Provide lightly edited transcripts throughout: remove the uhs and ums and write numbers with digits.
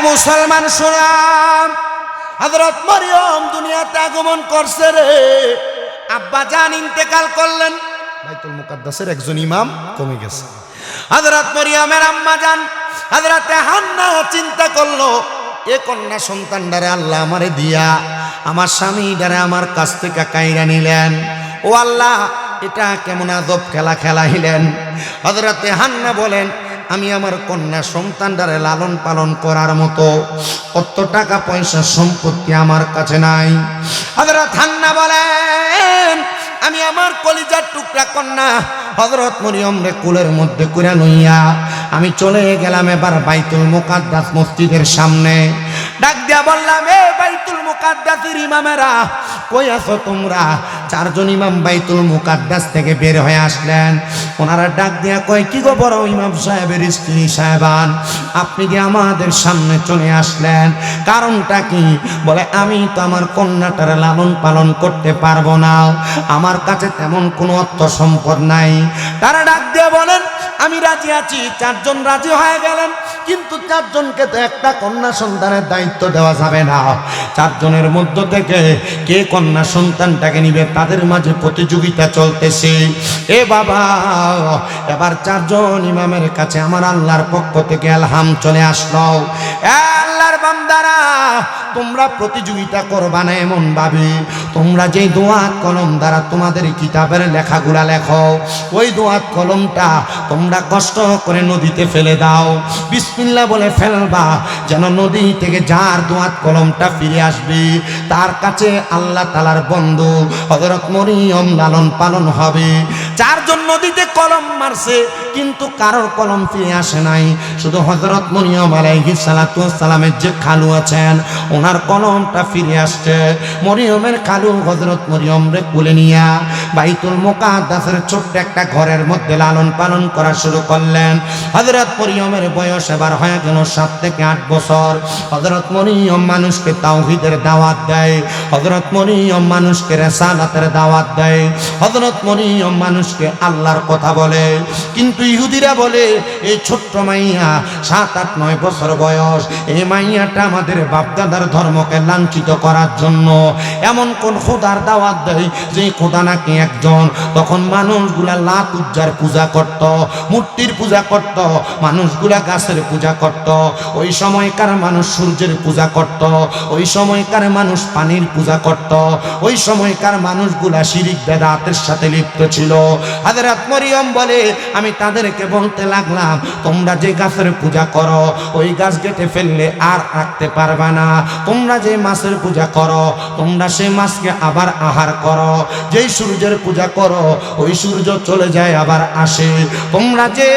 মুসলমান শুনাম, হযরত মরিয়ম দুনিয়াতে আগমন করছে রে। আব্বা জান ইন্তেকাল করলেন, বাইতুল মুকাদ্দাসের একজন ইমাম কমে গেছে। হযরত মরিয়মের আম্মা জান হযরত হান্না চিন্তা করলো, এ কন্যা সন্তানটারে আল্লাহ আমারে দিয়া আমার স্বামীটারে আমার কাছ থেকে কাইরা নিলেন। ও আল্লাহ, এটা কেমন আজব খেলা খেলাইলেন। হযরত হান্না বলেন, আমি আমার কন্যা সন্তানটারে লালন পালন করার মতো অত টাকা পয়সা সম্পত্তি আমার কাছে নাই। হযরত হান্না বলেন, আমি আমার কলিজার টুকরা কন্যা হযরত মরিয়ম রে কোলের মধ্যে কইরা লইয়া আমি চলে গেলাম এবার বাইতুল মুকাদ্দাস মসজিদের সামনে। ডাক দিয়া বললাম, এ বাইতুল মুকাদ্দাসের ইমামেরা কই আছো তোমরা? চারজন ইমাম বাইতুল মুকাদ্দাস থেকে বের হয়ে আসলেন। ওনারা ডাক দিয়া কয়, কি গো বড় ইমাম সাহেবের স্ত্রী সাহেবান, আপনি যে আমাদের সামনে চলে আসলেন, কারণটা কি? বলে, আমি তো আমার কন্যাটার লালন পালন করতে পারবো না, আমার কাছে তেমন কোনো অর্থ সম্পদ নাই। তারা ডাক দিয়ে বলেন, আমি রাজি আছি। চারজন রাজি হয়ে গেলেন, কিন্তু চারজনকে তো একটা কন্যা সন্তানের দায়িত্ব দেওয়া যাবে না। চারজনের মধ্য থেকে কে কন্যা সন্তানটাকে নিবে তাদের মাঝে প্রতিযোগিতা চলতেছে। এ বাবা, এবার চারজন ইমামের কাছে আমার আল্লাহর পক্ষ থেকে আলহাম চলে আসলো। আল্লাহর বান্দারা, তোমরা প্রতিযোগিতা করবা না এমন ভাবে, তোমরা যেই দোয়াত কলম দ্বারা তোমাদের কিতাবের লেখাগুলা লেখো, ওই দোয়াত কলমটা তোমরা কষ্ট করে নদীতে ফেলে দাও। বিসমিল্লাহ বলে ফেলবা, যেন নদী থেকে যার দোয়াত কলমটা ফিরে আসবে তার কাছে আল্লাহ তাআলার বন্ধু হযরত মরিয়ম লালন পালন হবে। চারজন নদীতে কলম মারছে, কিন্তু কারোর কলম ফিরে আসে নাই। শুধু হযরত মরিয়ম আলাইহিস সালাতু ওয়াস সালামের যে খালু আছেন, ওনার কলমটা ফিরে আসছে। মরিয়মের খালু হযরত মরিয়ম রে কোলে নিয়া বাইতুল মুকাদ্দাসের ছোট্ট একটা ঘরের মধ্যে লালন পালন করা শুরু করলেন। হযরত মরিয়মের বয়স এবার হয়ে গেল 7 থেকে 8 বছর। হযরত মরিয়ম মানুষকে তাওহীদের দাওয়াত দেয়, হযরত মরিয়ম মানুষকে রিসালাতের দাওয়াত দেয়, হযরত মরিয়ম মানুষকে আল্লাহর কথা বলে। কিন্তু ইহুদিরা বলে, এই ছোট্ট মাইয়া 7, 8, 9 বছর বয়স, এই মাইয়াটা আমাদের বাপদাদার ধর্মকে লাঞ্ছিত করার জন্য এমন কোন খোদার দাওয়াত দেয় যে খোদা নাকি একজন। তখন মানুষগুলা লাত উজ্জার পূজা করত, মূর্তির পূজা করত, মানুষগুলা গাছের পূজা করত, ওই সময়কার মানুষ সূর্যের পূজা করত, ওই সময়কার মানুষ পানির পূজা করত, ওই সময়কার মানুষগুলা শিরিক বেদাতের সাথে লিপ্ত ছিল। হযরত মরিয়ম বলে, আমি তাদেরকে বলতে লাগলাম, তোমরা যে গাছের পূজা করো ওই গাছ কেটে ফেললে আর রাখতে পারবা না। তোমরা যে মাছের পূজা করো, তোমরা সেই মাছকে আবার আহার করো। যেই সূর্যের পূজা করো, ওই সূর্য চলে যায় আবার আসে। তোমরা যে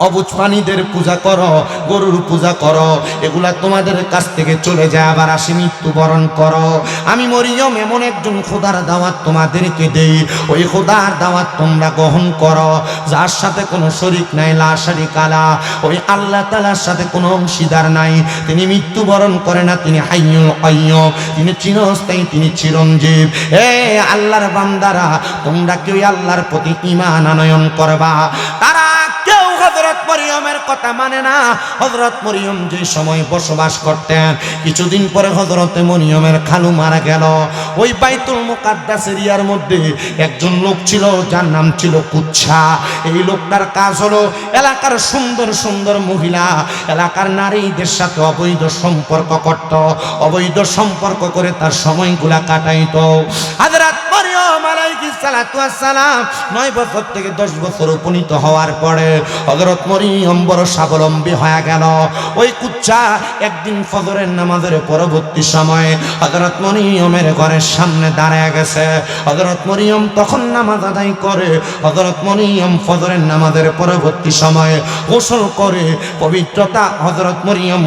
অবুঝ প্রাণীদের পূজা করো, গরুর পূজা করো, এগুলা তোমাদের কাছ থেকে চলে যায় আবার আসে, মৃত্যুবরণ করো। আমি মরিয়ম এমন একজন খোদার দাওয়াত তোমাদেরকে দেই, ওই খোদার দাওয়াত তোমরা গ্রহণ করো, যার সাথে কোনো শরীক নাই, লা শারিকা লাহ, ওই আল্লাহ তাআলার সাথে কোনো অংশীদার নাই। তিনি মৃত্যুবরণ করে না, তিনি হাইয়ুল কাইয়্যুম, তিনি চিরস্থায়ী, তিনি চিরঞ্জীব। এ আল্লাহর বান্দারা, তোমরা কেউ আল্লাহর প্রতি ঈমান আনয়ন করবা। তারা কেউ হযরত মরিয়মের কথা মানে না। হযরত মরিয়ম যে সময় বসবাস করতেন, কিছুদিন পরে হযরত মরিয়মের খালু মারা গেল। ওই বাইতুল মুকাদ্দাস এরিয়ার মধ্যে একজন লোক ছিল, যার নাম ছিল কুচ্ছা। এই লোকটার কাজ হলো এলাকার সুন্দর সুন্দর মহিলা, এলাকার নারীদের সাথে অবৈধ সম্পর্ক করত, অবৈধ সম্পর্ক করে তার সময়গুলা কাটাইত। হযরত মরিয়ম আলাইহিস সালাতু ওয়াস সালাম 9 বছর থেকে 10 বছর উপনীত হওয়ার পরে হযরত মরিয়ম বড় স্বাবলম্বী হয়ে গেল। ওই কুচ্চা একদিন ফজরের নামাজের পরবর্তী সময়ে হযরত মরিয়মের ঘরের সামনে দাঁড়ায় গেছে। হযরত মরিয়ম তখন নামাজ আদায় করে। হযরত মরিয়ম ফজরের নামাজের পরবর্তী সময়ে গোসল করে পবিত্রতা, হযরত মরিয়ম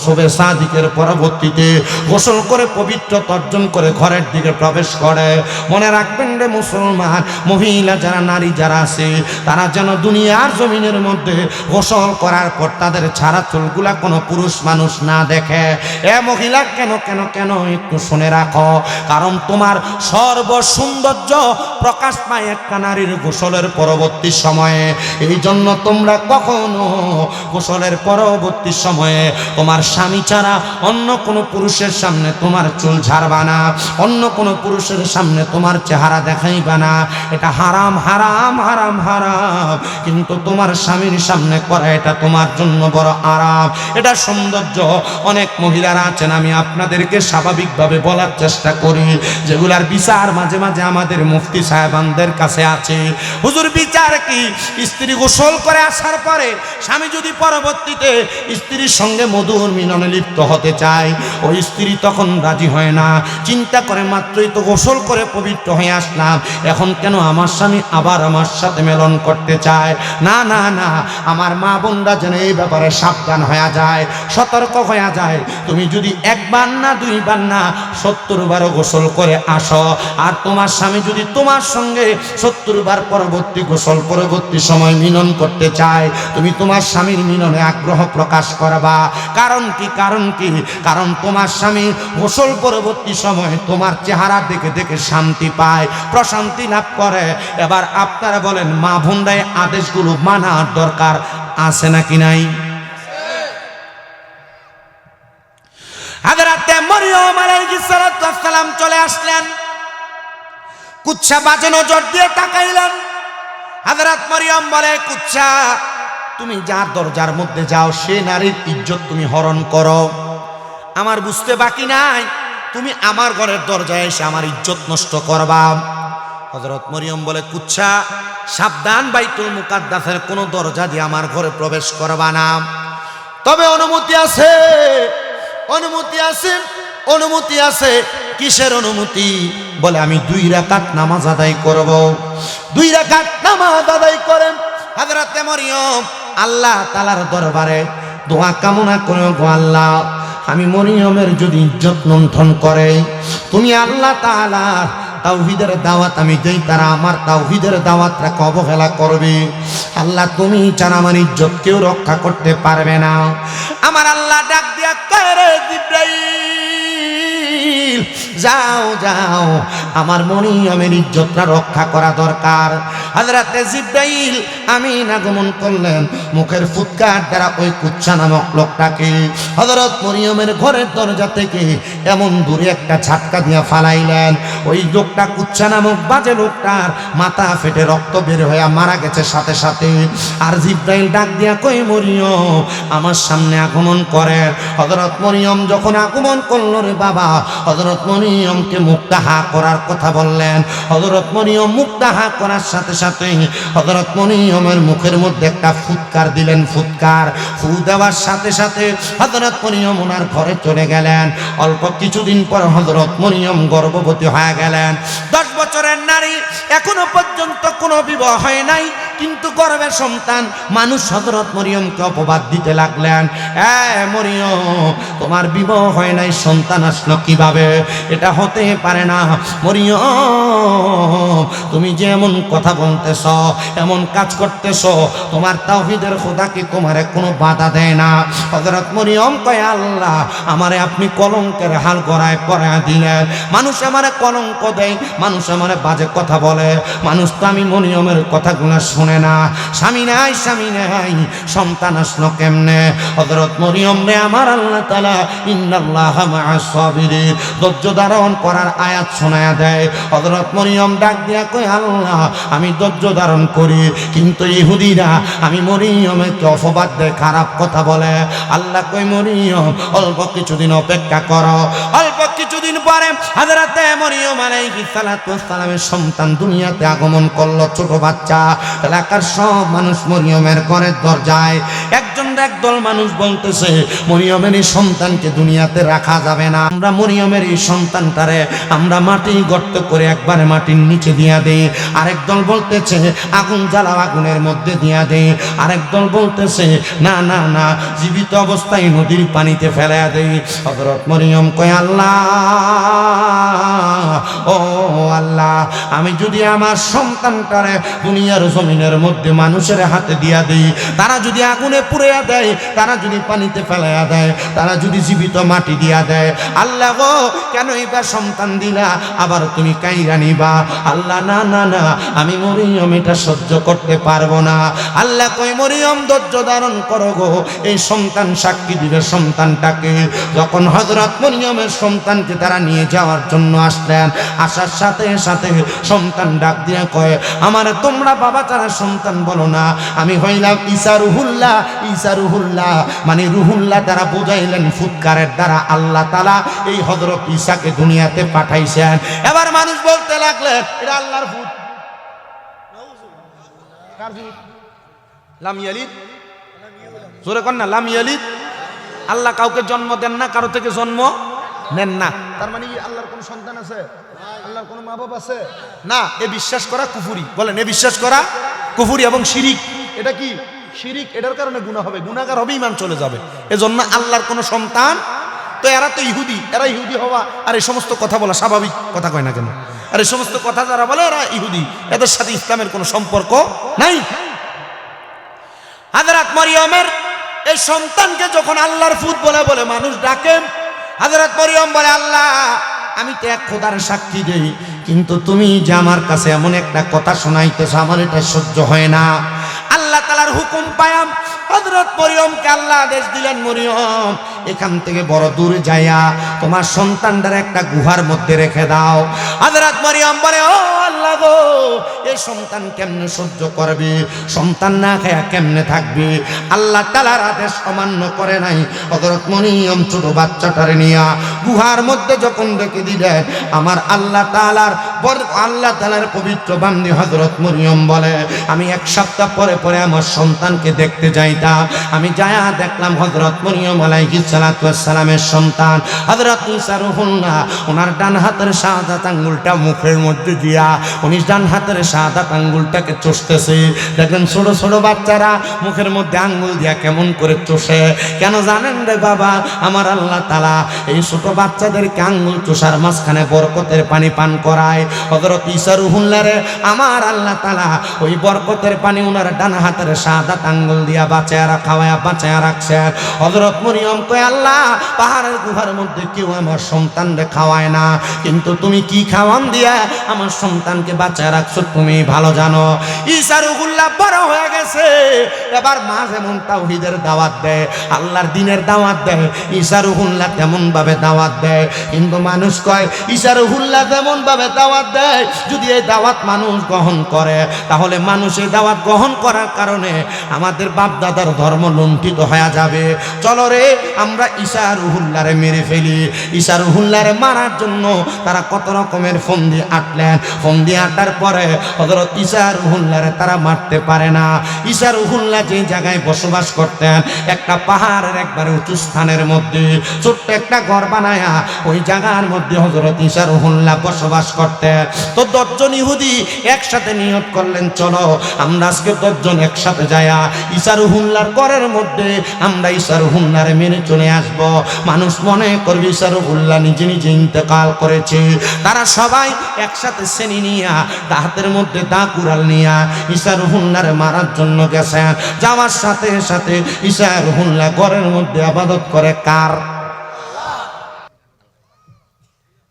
সুবহে সাদিকের পরবর্তীতে গোসল করে পবিত্রতা অর্জন করে ঘরের দিকে প্রবেশ করে। মনে রাখবেন রে মুসলমান মহিলা যারা নারী যারা আছে তারা যেন দুনিয়ার জমিনের মধ্যে গোসল করার পর তাদের ছাড়া চুলগুলা কোনো পুরুষ মানুষ না দেখে। এ মহিলা কেন কেন কেন একটু শুনে রাখো, কারণ তোমার সর্ব সৌন্দর্য প্রকাশ পায় একটা নারীর গোসলের পরবর্তী সময়ে। এই জন্য তোমরা কখনো গোসলের পরবর্তী সময়ে তোমার স্বামী ছাড়া অন্য কোনো পুরুষের সামনে তোমার চুল ঝাড়বা না, অন্য কোনো পুরুষের সামনে তোমার চেহারা দেখাইবা না। এটা হারাম হারাম হারাম হারাম, কিন্তু তোমার স্বামীর সামনে করা এটা তোমার জন্য বড় আরাম, এটা সৌন্দর্য। অনেক মহিলারা আছেন, আমি আপনাদেরকে স্বাভাবিকভাবে বলার চেষ্টা করি, যেগুলার বিচার মাঝে মাঝে আমাদের মুফতি সাহেবানদের কাছে আছে। হুজুর বিচার কি? স্ত্রী গোসল করে আসার পরে স্বামী যদি পরবর্তীতে স্ত্রীর সঙ্গে মধুর মিলনে লিপ্ত হতে চায়, ওই স্ত্রী তখন রাজি হয় না, চিন্তা করে মাত্রই তো গোসল করে পবিত্র হয়ে আসলাম, এখন কেন আমার স্বামী আবার আমার সাথে মিলন করতে চায়? না না না, আমার মা বোনরা যেন এই ব্যাপারে সাবধান হয়ে যায়, সতর্ক হয়ে যায়। তুমি যদি একবার না দুইবার না 70 বারও গোসল করে আসো, আর তোমার স্বামী যদি তোমার সঙ্গে 70 বার পরবর্তী গোসল পরবর্তী সময় মিলন করতে চায়, তুমি তোমার স্বামীর মিলনে আগ্রহ প্রকাশ করবা। কারণ কি? কারণ কি? কারণ তোমার স্বামী গোসল পরবর্তী সময় তোমার চেহারা দেখে দেখে শান্তি পায়, প্রশান্তি লাভ করে। এবার আপনারা বলেন, মা বোনরাই আদেশগুলো মানার দরকার আছে নাকি নাই? হযরত মরিয়ম আলাইহিস সালাম চলে আসলেন, কুচ্ছা বাজে নজর দিয়ে তাকাইলেন। হযরত মরিয়ম বলে, কুচ্ছা তুমি যার দরজার মধ্যে যাও সে নারীর ইজ্জত তুমি হরণ করো, আমার বুঝতে বাকি নাই তুমি আমার ঘরের দরজায় এসে আমার ইজ্জত নষ্ট করবা। হযরত মরিয়ম বলে, কুচ্ছা সাবধান, বাইতুল মুকাদ্দাসের কোনো দরজা দিয়ে আমার ঘরে প্রবেশ করবা না, তবে অনুমতি আছে, অনুমতি আছে, অনুমতি আছে। কিসের অনুমতি? বলে, আমি 2 রাকাত নামাজ আদায় করব। 2 রাকাত নামাজ আদায় করেন হযরত মরিয়ম আল্লাহ তাআলার দরবারে দোয়া কামনা করে, গো আল্লাহ, আমি মরিয়মের যদি ইজ্জত লুণ্ঠন করে, তুমি আল্লাহ তাআলা তাওহীদের দাওয়াত আমি দেই, তারা আমার তাওহীদের দাওয়াতটাকে অবহেলা করবে, আল্লাহ তুমি ছাড়া আমার ইজ্জত কেউ রক্ষা করতে পারবে না। আমার আল্লাহ ডাক দিয়া কয়, রে জিবরাইল, যাও যাও, আমার মরিয়মের ইজ্জতটা রক্ষা করা দরকার। হযরতে জিবরাইল আমিন আগমন করলেন, মুখের ফুৎকার দ্বারা ওই কুচ্ছা নামক লোকটাকে হযরত মরিয়মের ঘরের দরজা থেকে এমন দূরে একটা ঝাটকা দিয়া ফালাইলেন। ওই লোকটা, কুচ্ছা নামক বাজে লোকটার মাথা ফেটে রক্ত বের হয়ে মারা গেছে সাথে সাথে। আর জিবরাইল ডাক দিয়া কই, মরিয়ম আমার সামনে আগমন করেন। হযরত মরিয়ম যখন আগমন করলো, রে বাবা, হযরত মরিয়মকে মুক্তাহা করার কথা বললেন। হযরত মরিয়ম মুক্তাহা করার সাথে সাথে হযরত মরিয়মের মুখের মধ্যে একটা ফুৎকার দিলেন। ফুৎকার ফু দেওয়ার সাথে সাথে হযরত মরিয়ম ওনার ঘরে চলে গেলেন। অল্প কিছুদিন পর হযরত মরিয়ম গর্ভবতী হয়ে গেলেন। 10 বছরের নারী, এখনো পর্যন্ত কোনো বিবাহ হয় নাই, কিন্তু গর্ভে সন্তান। মানুষ হযরত মরিয়মকে অপবাদ দিতে লাগলেন, মরিয়ম তোমার বিবাহ হয় নাই, সন্তান আসলো কিভাবে? এটা হতে পারে না। মরিয়ম তুমি যে এমন কথা বলতেছ, এমন কাজ করতেছ, তোমার তাওহীদের খোদা কি তোমারে কোনো বাধা দেয় না? হযরত মরিয়ম কয়, আল্লাহ আমারে আপনি কলঙ্কের হাল গড়ায় পড়ায় দিলেন। মানুষ আমারে কলঙ্ক দেয়, মানুষ আমারে বাজে কথা বলে, মানুষ তো আমি মরিয়মের কথাগুলো শুনে না। স্বামী নাই, স্বামী নাই, সন্তান আসলো কেমনে? হযরত মরিয়ম রে আমার আল্লাহ তাআলা ইন্নাল্লাহা মা'আস সাবিরিন ধৈর্য ধারণ করার আয়াত শোনায়া দেয়। হযরত মরিয়ম ডাক দিয়া কয়, আল্লাহ আমি ধৈর্য ধারণ করি, কিন্তু ইহুদিরা আমি মরিয়মকে অপবাদ দেয়, খারাপ কথা বলে। আল্লাহ কই, মরিয়ম অল্প কিছুদিন অপেক্ষা করো। অল্প কিছুদিন পরে হযরতে মরিয়ম আলাইহিস সালাতু ওয়াস সালামের সন্তান দুনিয়াতে আগমন করলো, ছোট বাচ্চা। এলাকার সব মানুষ মরিয়মের ঘরের দরজায় একজন একদল মানুষ বলতেছে মরিয়মের এই সন্তানকে দুনিয়াতে রাখা যাবে না, আমরা মরিয়মের এই সন্তানটারে আমরা মাটি গর্ত করে একবারে মাটির নিচে দিয়া দেই। আরেক দল বলতেছে আগুন জ্বালাও, আগুনের মধ্যে দিয়া দেই। আরেক দল বলতেছে না না না, জীবিত অবস্থায় নদীর পানিতে ফেলা দেই। হযরত মরিয়ম কয় আল্লাহ, ও আল্লাহ, আমি যদি আমার সন্তানটারে দুনিয়ার জমিনের মধ্যে মানুষের হাতে দিয়া দিই, তারা যদি আগুনে পুড়িয়া দেয়, তারা যদি পানিতে ফেলাইয়া দেয়, তারা যদি জীবিত মাটি দিয়া দেয়, আল্লাহ গো কেন এবার সন্তান দিলা, আবার তুমি কাইরা নিবা? আল্লাহ না না না, আমি মরিয়ম এটা সহ্য করতে পারবো না। আল্লাহ কই মরিয়ম ধৈর্য ধারণ করো গো, এই সন্তান সাক্ষী দিবে সন্তানটাকে। যখন হযরত মরিয়মের সন্তানকে তারা নিয়ে যাওয়ার জন্য আসলেন, আসার সাথে সাথে সন্তান ডাক দিয়ে কয় আমার তোমরা বাবা ছাড়া সন্তান বলো না, আমি হইলাম ঈসা রুহুল্লাহ। ঈসা রুহুল্লাহ মানে রুহুল্লাহ দ্বারা বুঝাইলেন ফুৎকারের দ্বারা আল্লাহ তাআলা এই হযরত ঈসাকে দুনিয়াতে পাঠাইছেন। এবার মানুষ বলতে লাগলেন এটা আল্লাহর ফুত। কার ফুত? লাম ইয়ালিদ, জোরে কর না, লাম ইয়ালিদ। আল্লাহ কাউকে জন্ম দেন না, কারো থেকে জন্ম নেন না। তার মানে কি আল্লাহর কোনো সন্তান আছে? আল্লাহর কোনো মা বাপ আছে? না। এ বিশ্বাস করা কুফরি। বলেন এ বিশ্বাস করা কুফরি এবং শিরিক। এটা কি শিরিক? এটার কারণে গুনাহ হবে, গুনাহগার হবে, ঈমান চলে যাবে। এজন্য আল্লাহর কোনো সন্তান, তো এরা তো ইহুদি, এরা ইহুদি হওয়া আর এই সমস্ত কথা বলা স্বাভাবিক কথা কয় না কেন? আর এই সমস্ত কথা যারা বলে এরা ইহুদি, এদের সাথে ইসলামের কোনো সম্পর্ক নাই। হযরত মরিয়মের এই সন্তানকে যখন আল্লাহর ফুত বলে বলে মানুষ ডাকেন, হযরত মরিয়ম বলে আল্লাহ আমি তো এক খোদার সাক্ষী দেই, কিন্তু তুমি যে আমার কাছে এমন একটা কথা শোনাইতেছো আমার এটা সহ্য হয় না। আল্লাহ তাআলার হুকুম পায়াম হযরত মরিয়মকে আল্লাহ আদেশ দিলেন মরিয়ম এখান থেকে বড় দূরে যাইয়া তোমার সন্তানটার একটা গুহার মধ্যে রেখে দাও। হযরত মরিয়ম বলে ও আল্লাহ গো, এই সন্তান কেমনে সহ্য করবে? সন্তান না খায়া কেমনে থাকবে? আল্লাহ তাআলার আদেশ অমান্য করে নাই। হযরত মরিয়ম ছোট বাচ্চাটারে নিয়া গুহার মধ্যে যখন রেখে দিলেন, আমার আল্লাহ তাআলার পবিত্র বান্দী হযরত মরিয়ম বলে আমি এক সপ্তাহ পরে পরে আমার সন্তানকে দেখতে যাইতাম। আমি যায়া দেখলাম হযরত মরিয়ম আলাইহিস সালাতু ওয়াস সালামের সন্তান হযরত ঈসা রুহুল্লাহ ওনার ডান হাতের শাহাদাত আঙ্গুলটা মুখের মধ্যে দিয়া উনি ডান হাতের শাহাদাত আঙ্গুলটাকে চষতেছে। দেখেন ছোট ছোট বাচ্চারা মুখের মধ্যে আঙ্গুল দিয়া কেমন করে চষে, কেন জানেন রে বাবা? আমার আল্লাহ তাআলা এই ছোট বাচ্চাদেরকে আঙ্গুল চষার মাঝখানে বরকতের পানি পান করায়। হযরত ঈসা রুহুল্লাহরে আমার আল্লাহ তাআলা ওই বরকতের পানি ওনার ডান হাতের শাহাদাত আঙ্গুল দিয়া বাঁচায়া রাখছেন। হযরত মরিয়ম কয় আল্লাহ পাহাড়ের গুহার মধ্যে কেউ আমার সন্তানকে খাওয়ায় না, কিন্তু তুমি কি খাওয়ান দিয়া আমার সন্তানকে বাঁচায় রাখছো তুমি ভালো জানো। ঈসা রুহুল্লাহ বড় হয়ে গেছে, এবার মা যেমন তাওহীদের দাওয়াত দেয়, আল্লাহর দ্বীনের দাওয়াত দেয়, ঈসা রুহুল্লাহ তেমন ভাবে দাওয়াত দেয়। কিন্তু মানুষ কয় ঈসা রুহুল্লাহ তেমন ভাবে দাওয়াত দেয়, যদি এই দাওয়াত মানুষ গ্রহণ করে তাহলে মানুষ এই দাওয়াত গ্রহণ করার কারণে আমাদের বাপ দাদার ধর্ম লুণ্ঠিত হয়ে যাবে। চলো রে আমরা ঈসা রুহুল্লাহরে মেরে ফেলি। ঈসা রুহুল্লাহরে মারার জন্য তারা কত রকমের ফন্দি আটলেন। ফন্দি আটার পরে হযরত ঈসা রুহুল্লাহরে তারা মারতে পারে না। ঈসা রুহুল্লাহ যে জায়গায় বসবাস করতেন একটা পাহাড়ের একবারে উঁচু স্থানের মধ্যে ছোট্ট একটা ঘর বানায়া ওই জায়গার মধ্যে হযরত ঈসা রুহুল্লাহ বসবাস করতেন। তো 10 জন ইহুদি একসাথে নিয়ত করলেন চলো আমরা আজকে 10 জন একসাথে যায়া ঈসা রুহুল্লাহর ঘরের মধ্যে আমরা ঈসা রুহুল্লাহরে মেনে চলে আসব। মানুষ মনে করবে ঈসা রুহুল্লাহ নিজে নিজে ইন্তেকাল করেছে। তারা সবাই একসাথে শ্রেণী নিয়া হাতের মধ্যে দা কুড়াল নিয়া ঈসা রুহুল্লাহরে মারার জন্য গেছেন। যাওয়ার সাথে সাথে ঈসা রুহুল্লাহ ঘরের মধ্যে ইবাদত করে কার?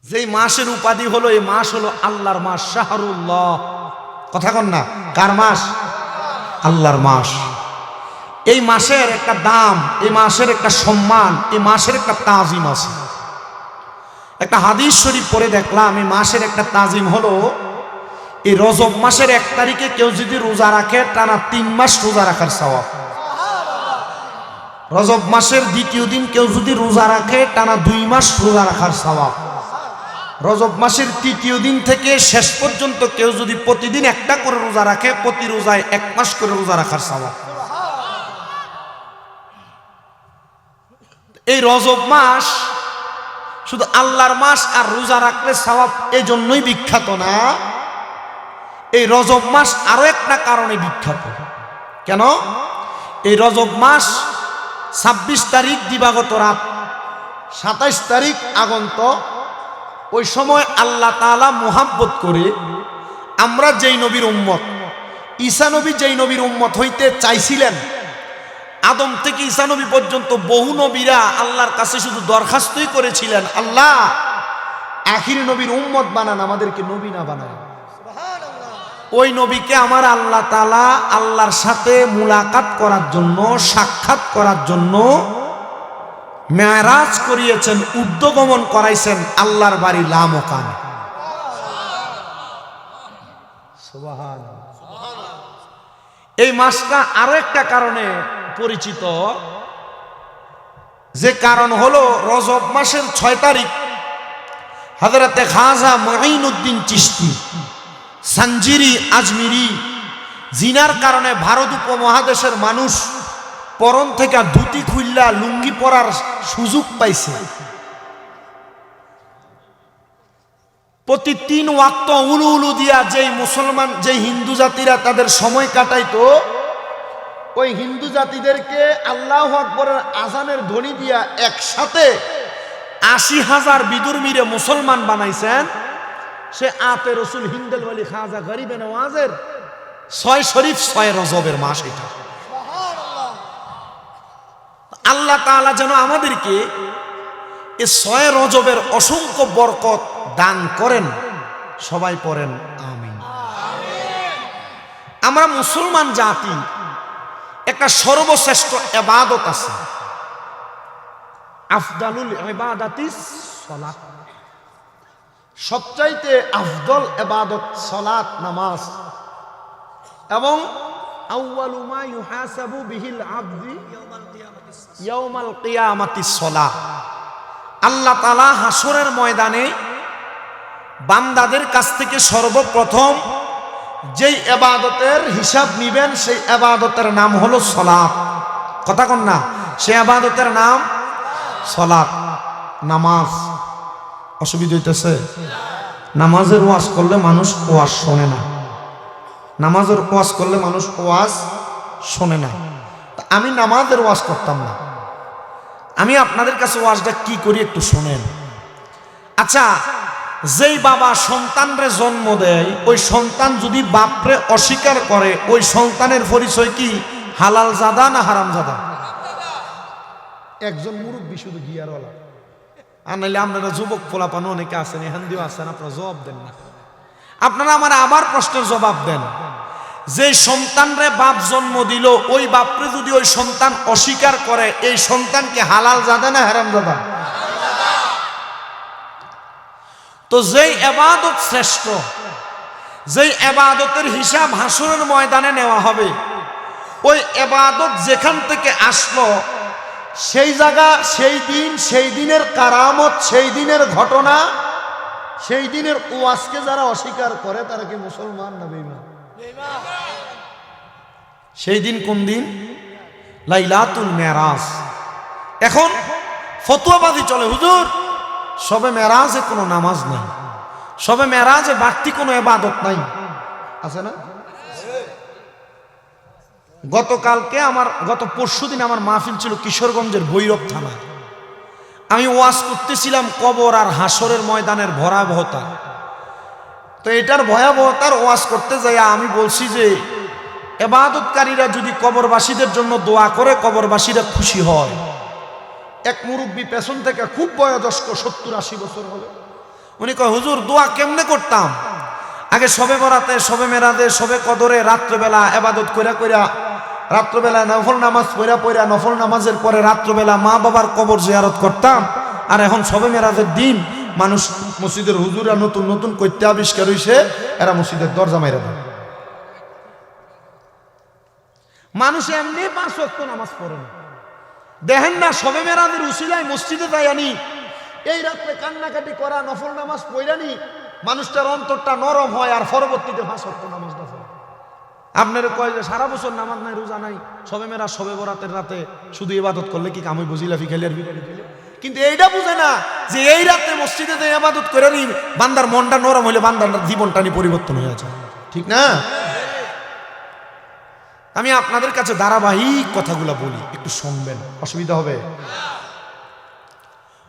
যেই মাসের উপাধি হলো এই মাস হলো আল্লাহর মাস, শাহরুল্লাহ। কথা কন না, কার মাস? আল্লাহর মাস। এই মাসের একটা দাম, এই মাসের একটা সম্মান, এই মাসের একটা তাজিম আছে। একটা হাদিস শরীফ পড়ে দেখলাম এই মাসের একটা তাজিম হলো এই রজব মাসের 1 তারিখে কেউ যদি রোজা রাখে টানা 3 মাস রোজা রাখার সওয়াব। রজব মাসের 2য় দিন কেউ যদি রোজা রাখে টানা 2 মাস রোজা রাখার সওয়াব। রজব মাসের 3য় দিন থেকে শেষ পর্যন্ত কেউ যদি প্রতিদিন একটা করে রোজা রাখে প্রতি রোজায় 1 মাস করে রোজা রাখার সওয়াব। এই রজব মাস শুধু আল্লাহর মাস আর রোজা রাখলে সওয়াব এই জন্যই বিখ্যাত না, এই রজব মাস আরো একটা কারণে বিখ্যাত। কেন? এই রজব মাস 26 তারিখ দিবাগত রাত, 27 তারিখ আগন্ত, ওই সময় আল্লাহ তাআলা মুহাব্বত করে আমরা যেই নবীর উম্মত, ঈসা নবী যেই নবীর উম্মত হইতে চাইছিলেন, আদম থেকে ঈসা নবী পর্যন্ত বহু নবীরা আল্লাহর কাছে শুধু দরখাস্তই করেছিলেন, আল্লাহ আখির নবীর উম্মত বানান, আমাদেরকে নবী না বানান। ওই নবীকে আমার আল্লাহ তাআলা আল্লাহর সাথে মুলাকাত করার জন্য, সাক্ষাৎ করার জন্য মেরাজ করিয়েছেন, ঊর্ধ্বগমন করাইছেন আল্লাহর বাড়ি লামকান। সুবহানাল্লাহ। এই মাসটা আরো একটা কারণে পরিচিত, যে কারণ হলো রজব মাসের 6 তারিখ হযরতে খাজা মুঈনুদ্দিন চিশতি সানজিরি আজমিরি জিনার কারণে ভারত উপমহাদেশের মানুষ পরন থেকে ধুতি খুললা লুঙ্গি পরার সুযোগ পাইছে। প্রতি 3 ওয়াক্ত উলু উলু দিয়া যেই মুসলমান, যেই হিন্দু জাতিরা তাদের সময় কাটাইতো, ওই হিন্দু জাতিদেরকে আল্লাহু আকবরের আজানের ধ্বনি দিয়া একসাথে 80,000 বিদুর মিরে মুসলমান বানাইছেন। সে আতে রসুল হিন্দেল ওয়ালি খাজা গরিবে নওয়াজের 6 শরীফ 6 রজবের মাস এটা। আল্লাহ তাআলা যেন আমাদেরকে এই 6 রজবের অসংখ্য বরকত দান করেন। সবাই পড়েন আমিন। আমরা মুসলমান জাতি, একটা সর্বশ্রেষ্ঠ ইবাদত আছে, আফদালুল ইবাদাতিস সালাত। সবচাইতে আফদল ইবাদত সালাত, নামাজ। এবং আউয়ালু মা ইউহাসাবু বিহিল আবদি ইয়াউমাল কিয়ামাতিস সালাহ। আল্লাহ তাআলা হাসরের ময়দানে বান্দাদের কাছ থেকে সর্বপ্রথম যেই ইবাদতের হিসাব নিবেন, সেই ইবাদতের নাম হলো সালাত। কথা কোন না? সেই ইবাদতের নাম সালাত, নামাজ। অসুবিধা হইতেছে? নামাজের ওয়াজ করলে মানুষ ওয়াজ শোনে না, নামাজের ওয়াজ করলে মানুষ ওয়াজ শোনে না। আমি নামাজের ওয়াজ করতাম না, আমি আপনাদের কাছে ওয়াজটা কি করি একটু শোনেন। আচ্ছা, যেই বাবা সন্তানরে জন্ম দেয়, ওই সন্তান যদি বাপরে অস্বীকার করে, ওই সন্তানের পরিচয় কি? হালাল জাদা না হারাম জাদা? একজন মুরব্বী শুধু গিয়ারওয়ালা, আর নাইলে আপনারা যুবক পোলাপানো অনেকে আছেন, এখান দিয়েও আছেন, আপনারা জবাব দেন না। আপনারা আমার আবার প্রশ্নের জবাব দেন। যে সন্তানরে বাপ জন্ম দিল, ওই বাপরে যদি ওই সন্তান অস্বীকার করে, এই সন্তানকে হালাল জাদা না হারাম জাদা? তো যেই ইবাদত শ্রেষ্ঠ, যেই ইবাদতের হিসাব হাসরের ময়দানে নেওয়া হবে, ওই ইবাদত যেখান থেকে আসলো, সেই জায়গা, সেই দিন, সেই দিনের কারামত, সেই দিনের ঘটনা, সেই দিনের ওয়াজকে যারা অস্বীকার করে, তারা কি মুসলমান না বেঈমান? সেই দিন কোন দিন? লাইলাতুল মেরাজ। এখন ফতোয়াবাদী চলে, হুজুর সবে মেরাজে কোনো নামাজ নাই, সবে মেরাজে বাড়তি কোনো ইবাদত নাই, আছে না? গত পরশুদিন আমার মাহফিল ছিল কিশোরগঞ্জের ভৈরব থানায়। আমি ওয়াজ করতেছিলাম কবর আর হাসরের ময়দানের ভয়াবহতা। তো এটার ভয়াবহতার ওয়াজ করতে যাই আমি বলছি যে ইবাদতকারীরা যদি কবরবাসীদের জন্য দোয়া করে, কবরবাসীরা খুশি হয়। এক মুরব্বী পেছন থেকে, খুব বয়োজ্যেষ্ঠ, 70-80 বছর হবে, উনি কয়, হুজুর দোয়া কেমনে করতাম? আগে সবে বরাতে, সবে মেরাজে, সবে কদরে রাত্রবেলা ইবাদত কইরা কইরা, রাত্রবেলা নফল নামাজ পড়া নফল নামাজের পরে রাত্রবেলা মা বাবার কবর জিয়ারত করতাম। আর এখন সবে মেরাজের দিন মানুষ মসজিদের হুজুরা নতুন নতুন করতে আবিষ্কার হইছে, এরা মসজিদের দরজা মাইরা দেয়। মানুষ এমনি 5 ওয়াক্ত নামাজ পড়ে না। দেখেন না, সবে মেরাজের উসিলায় মসজিদে যায়নি, এই রাত্রে কান্নাকাটি করা, নফল নামাজ পড়ানি, মানুষটার অন্তরটা নরম হয়, আর পরবর্তীতে 5 ওয়াক্ত নামাজটা পড়ে। আপনার কয় যে সারা বছর নামাজ নাই রোজা নাই সবে মেরা সবে বরাতের রাতে শুধু ইবাদত করলে কি কামই বুঝিলাফি খেলে আর বিরিয়ানি খেলে, কিন্তু এইটা বুঝে না যে এই রাতে মসজিদে যে ইবাদত করে নি বান্দার মনটা নরম হইলে বান্দার জীবনটা নিয়ে পরিবর্তন হয়ে আছে, ঠিক না? আমি আপনাদের কাছে ধারাবাহিক কথাগুলো বলি, একটু শুনবেন, অসুবিধা হবে?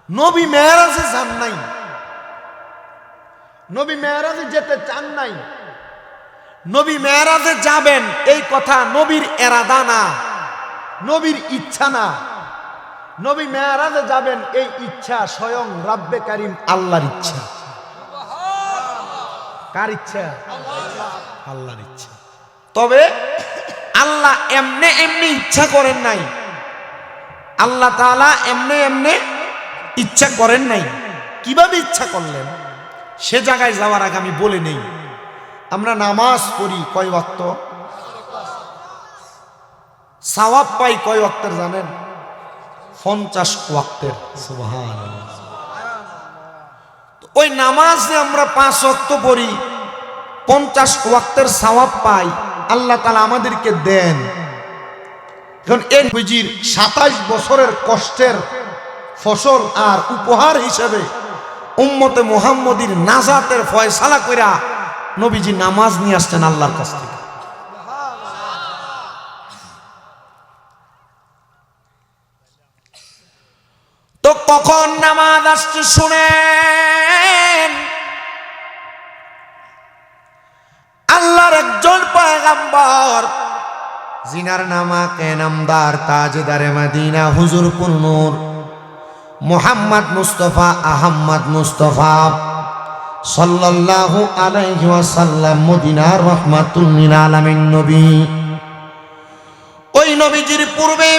নবী মেরাজে যান নাই, নবী মেরাজে যেতে চান নাই, নবী মেরাজে যাবেন এই কথা নবীর এরাদা না, নবীর ইচ্ছা না। নবী মেরাজে যাবেন এই ইচ্ছা স্বয়ং রাব্বে কারিম আল্লাহর ইচ্ছা। কার ইচ্ছা? আল্লাহর ইচ্ছা। তবে আল্লাহ এমনে এমনি ইচ্ছা করেন নাই, আল্লাহ তাআলা এমনে এমনে ইচ্ছা করেন নাই। কিভাবে ইচ্ছা করলেন সে জায়গায় যাওয়ার আগে আমি বলে নেই, আমরা নামাজ পড়ি কয় ওয়াক্ত, সওয়াব পাই কয় ওয়াক্তের জানেন? 50 ওয়াক্তের। সুবহানাল্লাহ। ওই নামাজ যে আমরা 5 ওয়াক্ত পড়ি 50 ওয়াক্তের সওয়াব পাই, আল্লাহ তাআলা আমাদেরকে দেন। কারণ এই নবীজির 27 বছরের কষ্টের ফসল আর উপহার হিসেবে উম্মতে মুহাম্মদীর নাজাতের ফয়সালা কইরা নবীজি নামাজ নিয়ে আসছেন আল্লাহর কাছ থেকে। তো কখন নামাজ আসছে শুনেন, আল্লাহর একজন পয়গম্বর জিনার নামাকে নামদার তাজদারে মদিনা হুজুর নূর মুহাম্মদ মুস্তাফা আহমদ মুস্তাফা সাল্লাল্লাহু আলাইহি ওয়াসাল্লাম মদিনার রাহমাতুল লিল আলামিন নবী। ওই নবীজির পূর্বে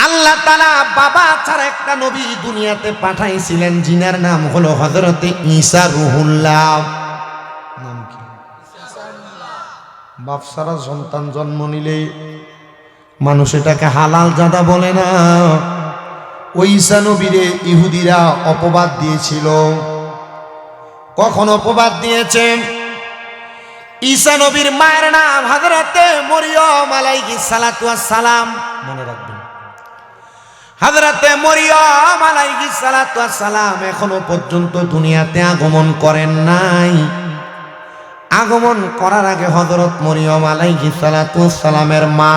আল্লাহ তাআলা বাবা ছাড়া একটা নবী দুনিয়াতে পাঠাইছিলেন, জিনার নাম হলো হযরতে ঈসা রূহুল্লাহ। নাম কি? বাপ ছাড়া সন্তান জন্ম নিলে মানুষ এটাকে হালাল জাদা বলে না। ওই ঈসা নবীরে ইহুদিরা অপবাদ দিয়েছিল। কখন অপবাদ দিয়েছে? ঈসা নবীর মায়ের নাম হযরতে মরিয়ম আলাইহিস সালাতু ওয়াস সালাম, মনে রাখবেন। হযরতে মরিয়ম আলাইহিস সালাতু ওয়াস সালাম এখনো পর্যন্ত দুনিয়াতে আগমন করেন নাই। আগমন করার আগে হযরত মরিয়ম আলাইহিস সালাতু ওয়াস সালামের মা,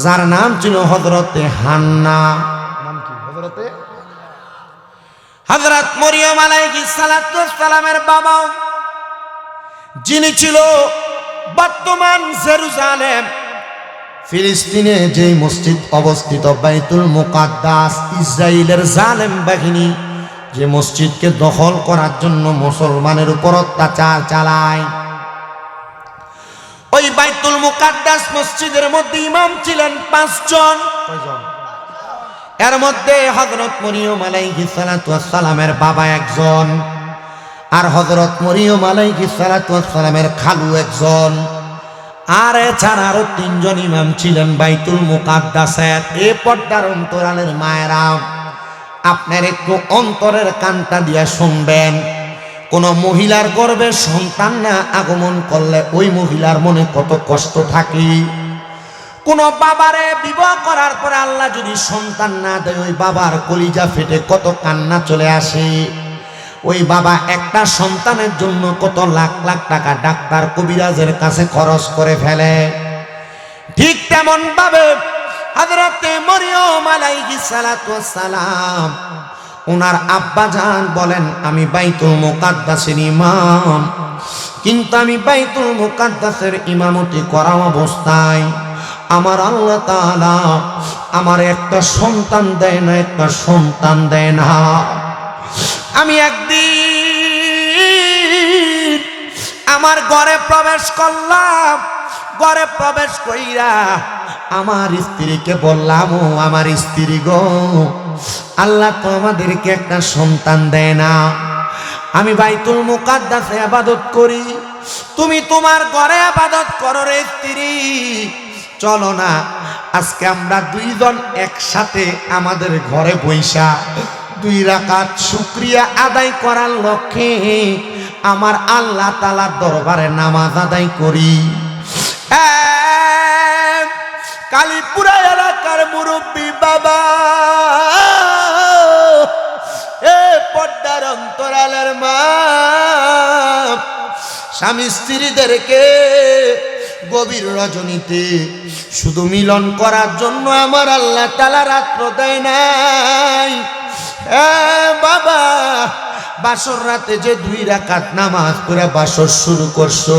যার নাম ছিল হযরতে হান্না, নাম কি? হযরত মরিয়ম আলাইহিস সালাতু ওয়াস সালামের বাবা, যিনি ছিল বর্তমান জেরুজালেম ফিলিস্তিনে যে মসজিদ অবস্থিত বাইতুল মুকাদ্দাস, ইসরায়েলের জালেম বাহিনী যে মসজিদকে দখল করার জন্য মুসলমানের উপর অত্যাচার চালায়, ওই বাইতুল মুকাদ্দাস মসজিদের মধ্যে ইমাম ছিলেন 5 জন। এর মধ্যে হযরত মরিয়ম আলাইহিস সালাতু ওয়াস সালামের বাবা একজন, আর হযরত মরিয়ম আলাইহিস সালাতু ওয়াস সালামের খালু একজন, আর এছাড়া আরো 3 জন ইমাম ছিলেন বাইতুল মুকাদ্দাসের। এ পর্দার অন্তরালের মায়েরা, আপনার একটু অন্তরের কানটা দিয়া শুনবেন। কোন মহিলার গর্ভে সন্তান না আগমন করলে ওই মহিলার মনে কত কষ্ট থাকে। কোন বাবারে বিবাহ করার পরে আল্লাহ যদি সন্তান না দেয়, ওই বাবার কলিজা ফেটে কত কান্না চলে আসে। ওই বাবা একটা সন্তানের জন্য কত লাখ লাখ টাকা ডাক্তার কবিরাজের কাছে খরচ করে ফেলে। ঠিক তেমন ভাবে হযরতে মরিয়ম আলাইহিস সালাতু ওয়াস সালাম, ওনার আব্বা জান বলেন, আমি বাইতুল মুকাদ্দাসের ইমাম, কিন্তু আমি বাইতুল মুকাদ্দাসের ইমামতি করা অবস্থায় আমার আল্লাহ তাআলা আমার একটা সন্তান দেয় না, একটা সন্তান দেয় না। আমি একদিন আমার ঘরে প্রবেশ করলাম, ঘরে প্রবেশ কইরা আমার স্ত্রীকে বললাম, ও আমার স্ত্রী গো, আল্লাহ তো আমাদেরকে একটা সন্তান দেয় না। আমি বাইতুল মুকাদ্দাসে ইবাদত করি, তুমি তোমার ঘরে ইবাদত করো রে স্ত্রী। চলো না আজকে আমরা 2 জন একসাথে আমাদের ঘরে বৈশা 2 রাকাত শুকরিয়া আদায় করার লক্ষ্যে আমার আল্লাহ তাআলার দরবারে নামাজ আদায় করি। কালীপুরা এলাকার মুরব্বী বাবা, এ পর্দার অন্তরালের মা, স্বামী স্ত্রীদেরকে গভীর রজনীতে শুধু মিলন করার জন্য আমার আল্লাহ তাআলা রাত্র দেয় নাই। বাবা, বাসর রাতে যে 2 রাকাত নামাজ পড়ে বাসর শুরু করছো,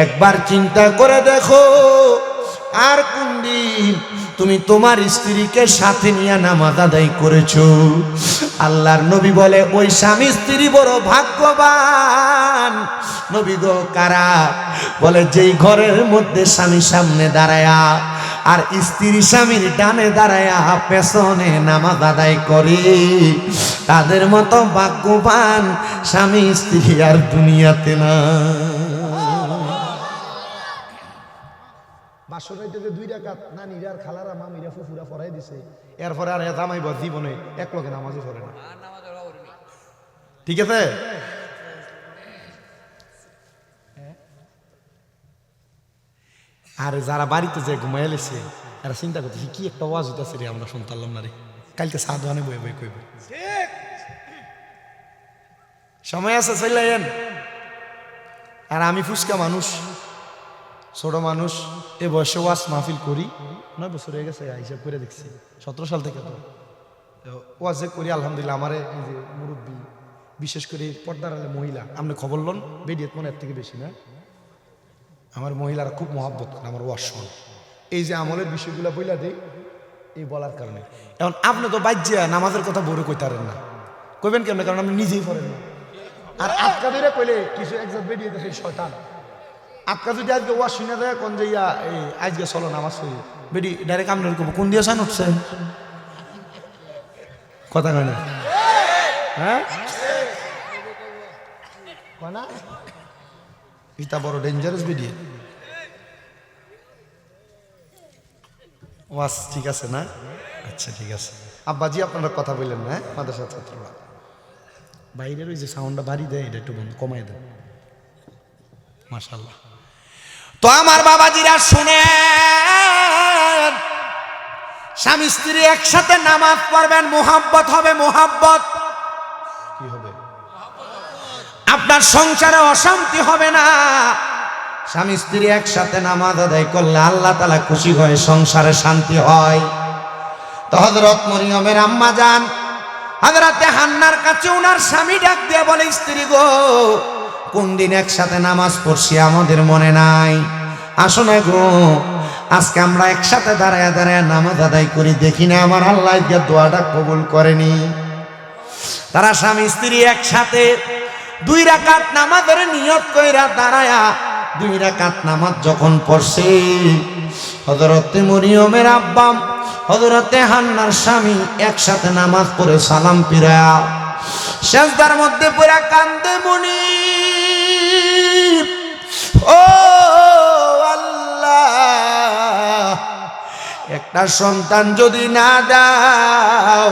একবার চিন্তা করে দেখো আর কোন দিন তুমি তোমার স্ত্রীকে সাথে নিয়ে নামাজ আদায় করেছো। আল্লাহর নবী বলে ওই স্বামী স্ত্রী বড় ভাগ্যবান। নবী গো কারা? বলে যেই ঘরের মধ্যে স্বামী সামনে দাঁড়ায়া আর স্ত্রী স্বামীর ডানে দাঁড়ায়া পেছনে নামাজ আদায় করে, তাদের মতো ভাগ্যবান স্বামী স্ত্রী আর দুনিয়াতে না। বাসর রাইতে যে 2 রাকাত নানিরা আর খালারা মামিরা ফুফুরা পড়াই দিছে, এরপরে আর জামাই বা জীবনে এক লগে নামাজই পড়ে না। ঠিক আছে? আর যারা বাড়িতে যে ঘুমাই লেছে এরা চিন্তা করতেছে কি একটা ওয়াজ হইতেছে রে, আমরা শুনতাম না রে, কালকে সাধুয়ানে বয়ে বয়ে কইবে। সময় আছে চলেন। আর আমি ফুসকা মানুষ, ছোট মানুষ, এ বয়সে ওয়াজ মাহফিল করি, 9 বছর হয়ে গেছে হিসাব করে দেখছি, 17 সাল থেকে তো ওয়াজ করি। আলহামদুলিল্লাহ আমার এই যে মুরব্বী, বিশেষ করে পর্দার আলে মহিলা, আপনি খবর লন বেডিয়েত মনে এর থেকে বেশি না, আমার মহিলারা খুব মহব্বত করে আমার ওয়াজ শোন। এই যে আমলের বিষয়গুলো বইলা দেই এই বলার কারণে। এখন আপনি তো বাজ্যা নামাজের কথা বড় কইতারেন না, কইবেন কেমন? কারণ আপনি নিজেই পড়েন না। আর আটকা ধরে কইলে কিছু একজন বেরিয়ে দেখে শয়তান আটকা যদি আজকে ওয়াজ শুনে দেয় কোন যে এই আজকে চলো নামাজ পড়ি, বেডি ডাইরেক্ট আপনার কব কোন দিয়ে সান উঠছে কথা কয় না? হ্যাঁ কনা এটা বড় ডেঞ্জারাস বেডি। ওয়াজ ঠিক আছে না? আচ্ছা ঠিক আছে। আব্বাজি আপনারা কথা বললেন না, মাদ্রাসা ছাত্ররা বাইরের ওই যে সাউন্ডটা বাড়ি দেয় এটা একটু বন্ধ কমাই দেন। মাশাআল্লাহ। তো আমার বাবাজিরা শুনেন, স্বামী স্ত্রী একসাথে নামাজ পড়বেন, মোহাব্বত হবে। মোহাব্বত কি হবে? আপনার সংসারে অশান্তি হবে না। স্বামী স্ত্রী একসাথে নামাজ আদায় করলে আল্লাহ তাআলা খুশি হয়, সংসারে শান্তি হয়। তো হযরত মরিয়মের আম্মা জান হযরতে হান্নার কাছে ওনার স্বামী ডাক দিয়ে বলে, স্ত্রী গো, কোন দিন একসাথে নামাজ পড়ছি আমাদের মনে নাই, আসো না গো, আজকে আমরা একসাথে দাঁড়ায় দাঁড়ায় নামাজ আদায় করি, দেখি না আমার আল্লাহ যে দোয়াটা কবুল করেনি। তারা স্বামী স্ত্রী একসাথে 2 রাকাত নামাজের নিয়ত কইরা দাঁড়ায়া 2 রাকাত নামাজ যখন পড়ছে, হযরতে মরিয়মের আব্বা হযরতে হান্নার স্বামী একসাথে নামাজ পড়ে সালাম ফিরায়া সিজদার মধ্যে পড়ে কান্দে, মনি ও আল্লাহ, একটা সন্তান যদি না দাও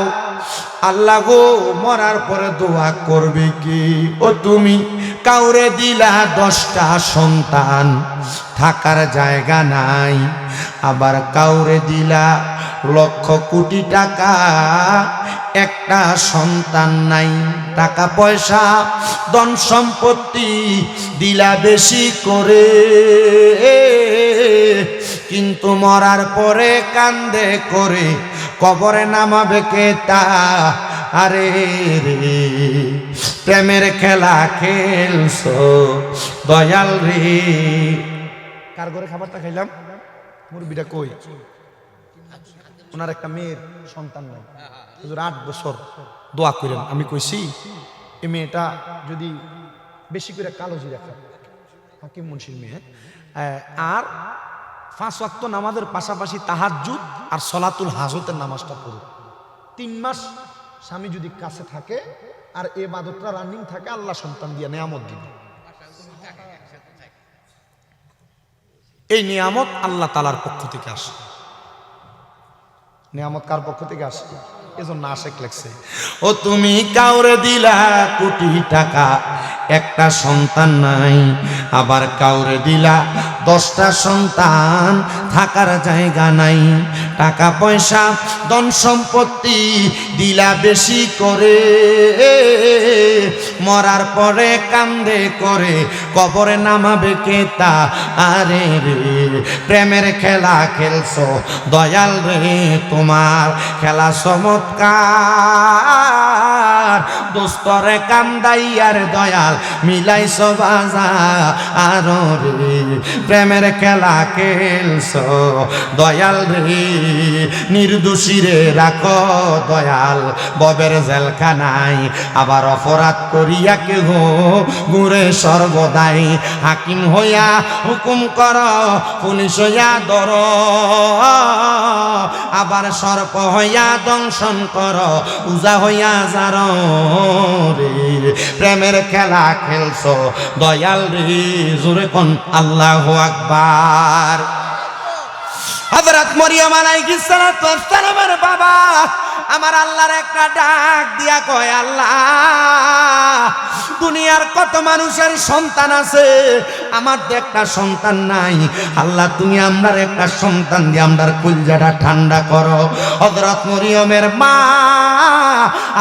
আল্লাহ গো, মরার পরে দোয়া করবে কি? ও তুমি কাউরে দিলা 10টা সন্তান, থাকার জায়গা নাই, আবার কাউরে দিলা লক্ষ কোটি টাকা, একটা সন্তান নাই, টাকা পয়সা ধন সম্পত্তি দিলা বেশি করে, কিন্তু মরার পরে কান্দে করে কবরে নামাবে কে তা? আরে রে প্রেমের খেলা খেলছো দয়াল রে। কার ঘরে খাবারটা খাইলাম? মুরব্বিটা কই? ওনার একটা মেয়ের সন্তান নাই, 8 বছর দোয়া করেন। আমি কইছি এই মেয়েটা যদি বেশি করে কালো জিরা খায়, হাকিম মুন্সির মেয়ে, আর 5 ওয়াক্ত নামাজের পাশাপাশি তাহাজ্জুদ আর সলাতুল হাজতের নামাজটা পড়ুক। 3 মাস স্বামী যদি কাছে থাকে আর ইবাদতটা রানিং থাকে, আল্লাহ সন্তান দিয়ে নিয়ামত দিবে। এই নিয়ামত আল্লাহ তাআলার পক্ষ থেকে আসে। নিয়ামত কার পক্ষ থেকে আসে? এজন্য আশেক লেখছে, ও তুমি কাউরে দিলা কোটি টাকা, একটা সন্তান নাই, আবার কাউরে দিলা 10টা সন্তান থাকার জায়গা নাই, টাকা পয়সা ধন সম্পত্তি দিলা বেশি করে, মরার পরে কান্দে করে কবরে নামাবে কে তা? আরে রে প্রেমের খেলা খেলছো দয়াল রে, তোমার খেলা চমৎকার, দোস্তরে কান্দাইয়ার দয়াল মিলাইছো বাজার, আরো রে প্রেমের খেলা খেলছো দয়াল রে, নির্দোষী রে রাখো দয়াল ববের জেলখানায়, আবার অপরাধ করিয়া কেহ ঘুরে সর্বদাই, হাকিম হইয়া হুকুম কর, পুলিশ হইয়া ধর, আবার সর্প হইয়া দংশন কর, উজা হইয়া যার রে, প্রেমের খেলা খেলছো দয়াল রে, জোরে কোন আল্লাহু আকবার। হযরত মরিয়ম আলাইহিস সালাতু ওয়াস সালামের বাবা আমার আল্লাহর একটা ডাক দিয়া কয়, আল্লাহ দুনিয়ার কত মানুষের সন্তান আছে, আমার তো একটা সন্তান নাই, আল্লাহ তুমি আমরার একটা সন্তান দিয়ে আমরার কলিজাটা ঠান্ডা করো। হযরত মরিয়মের মা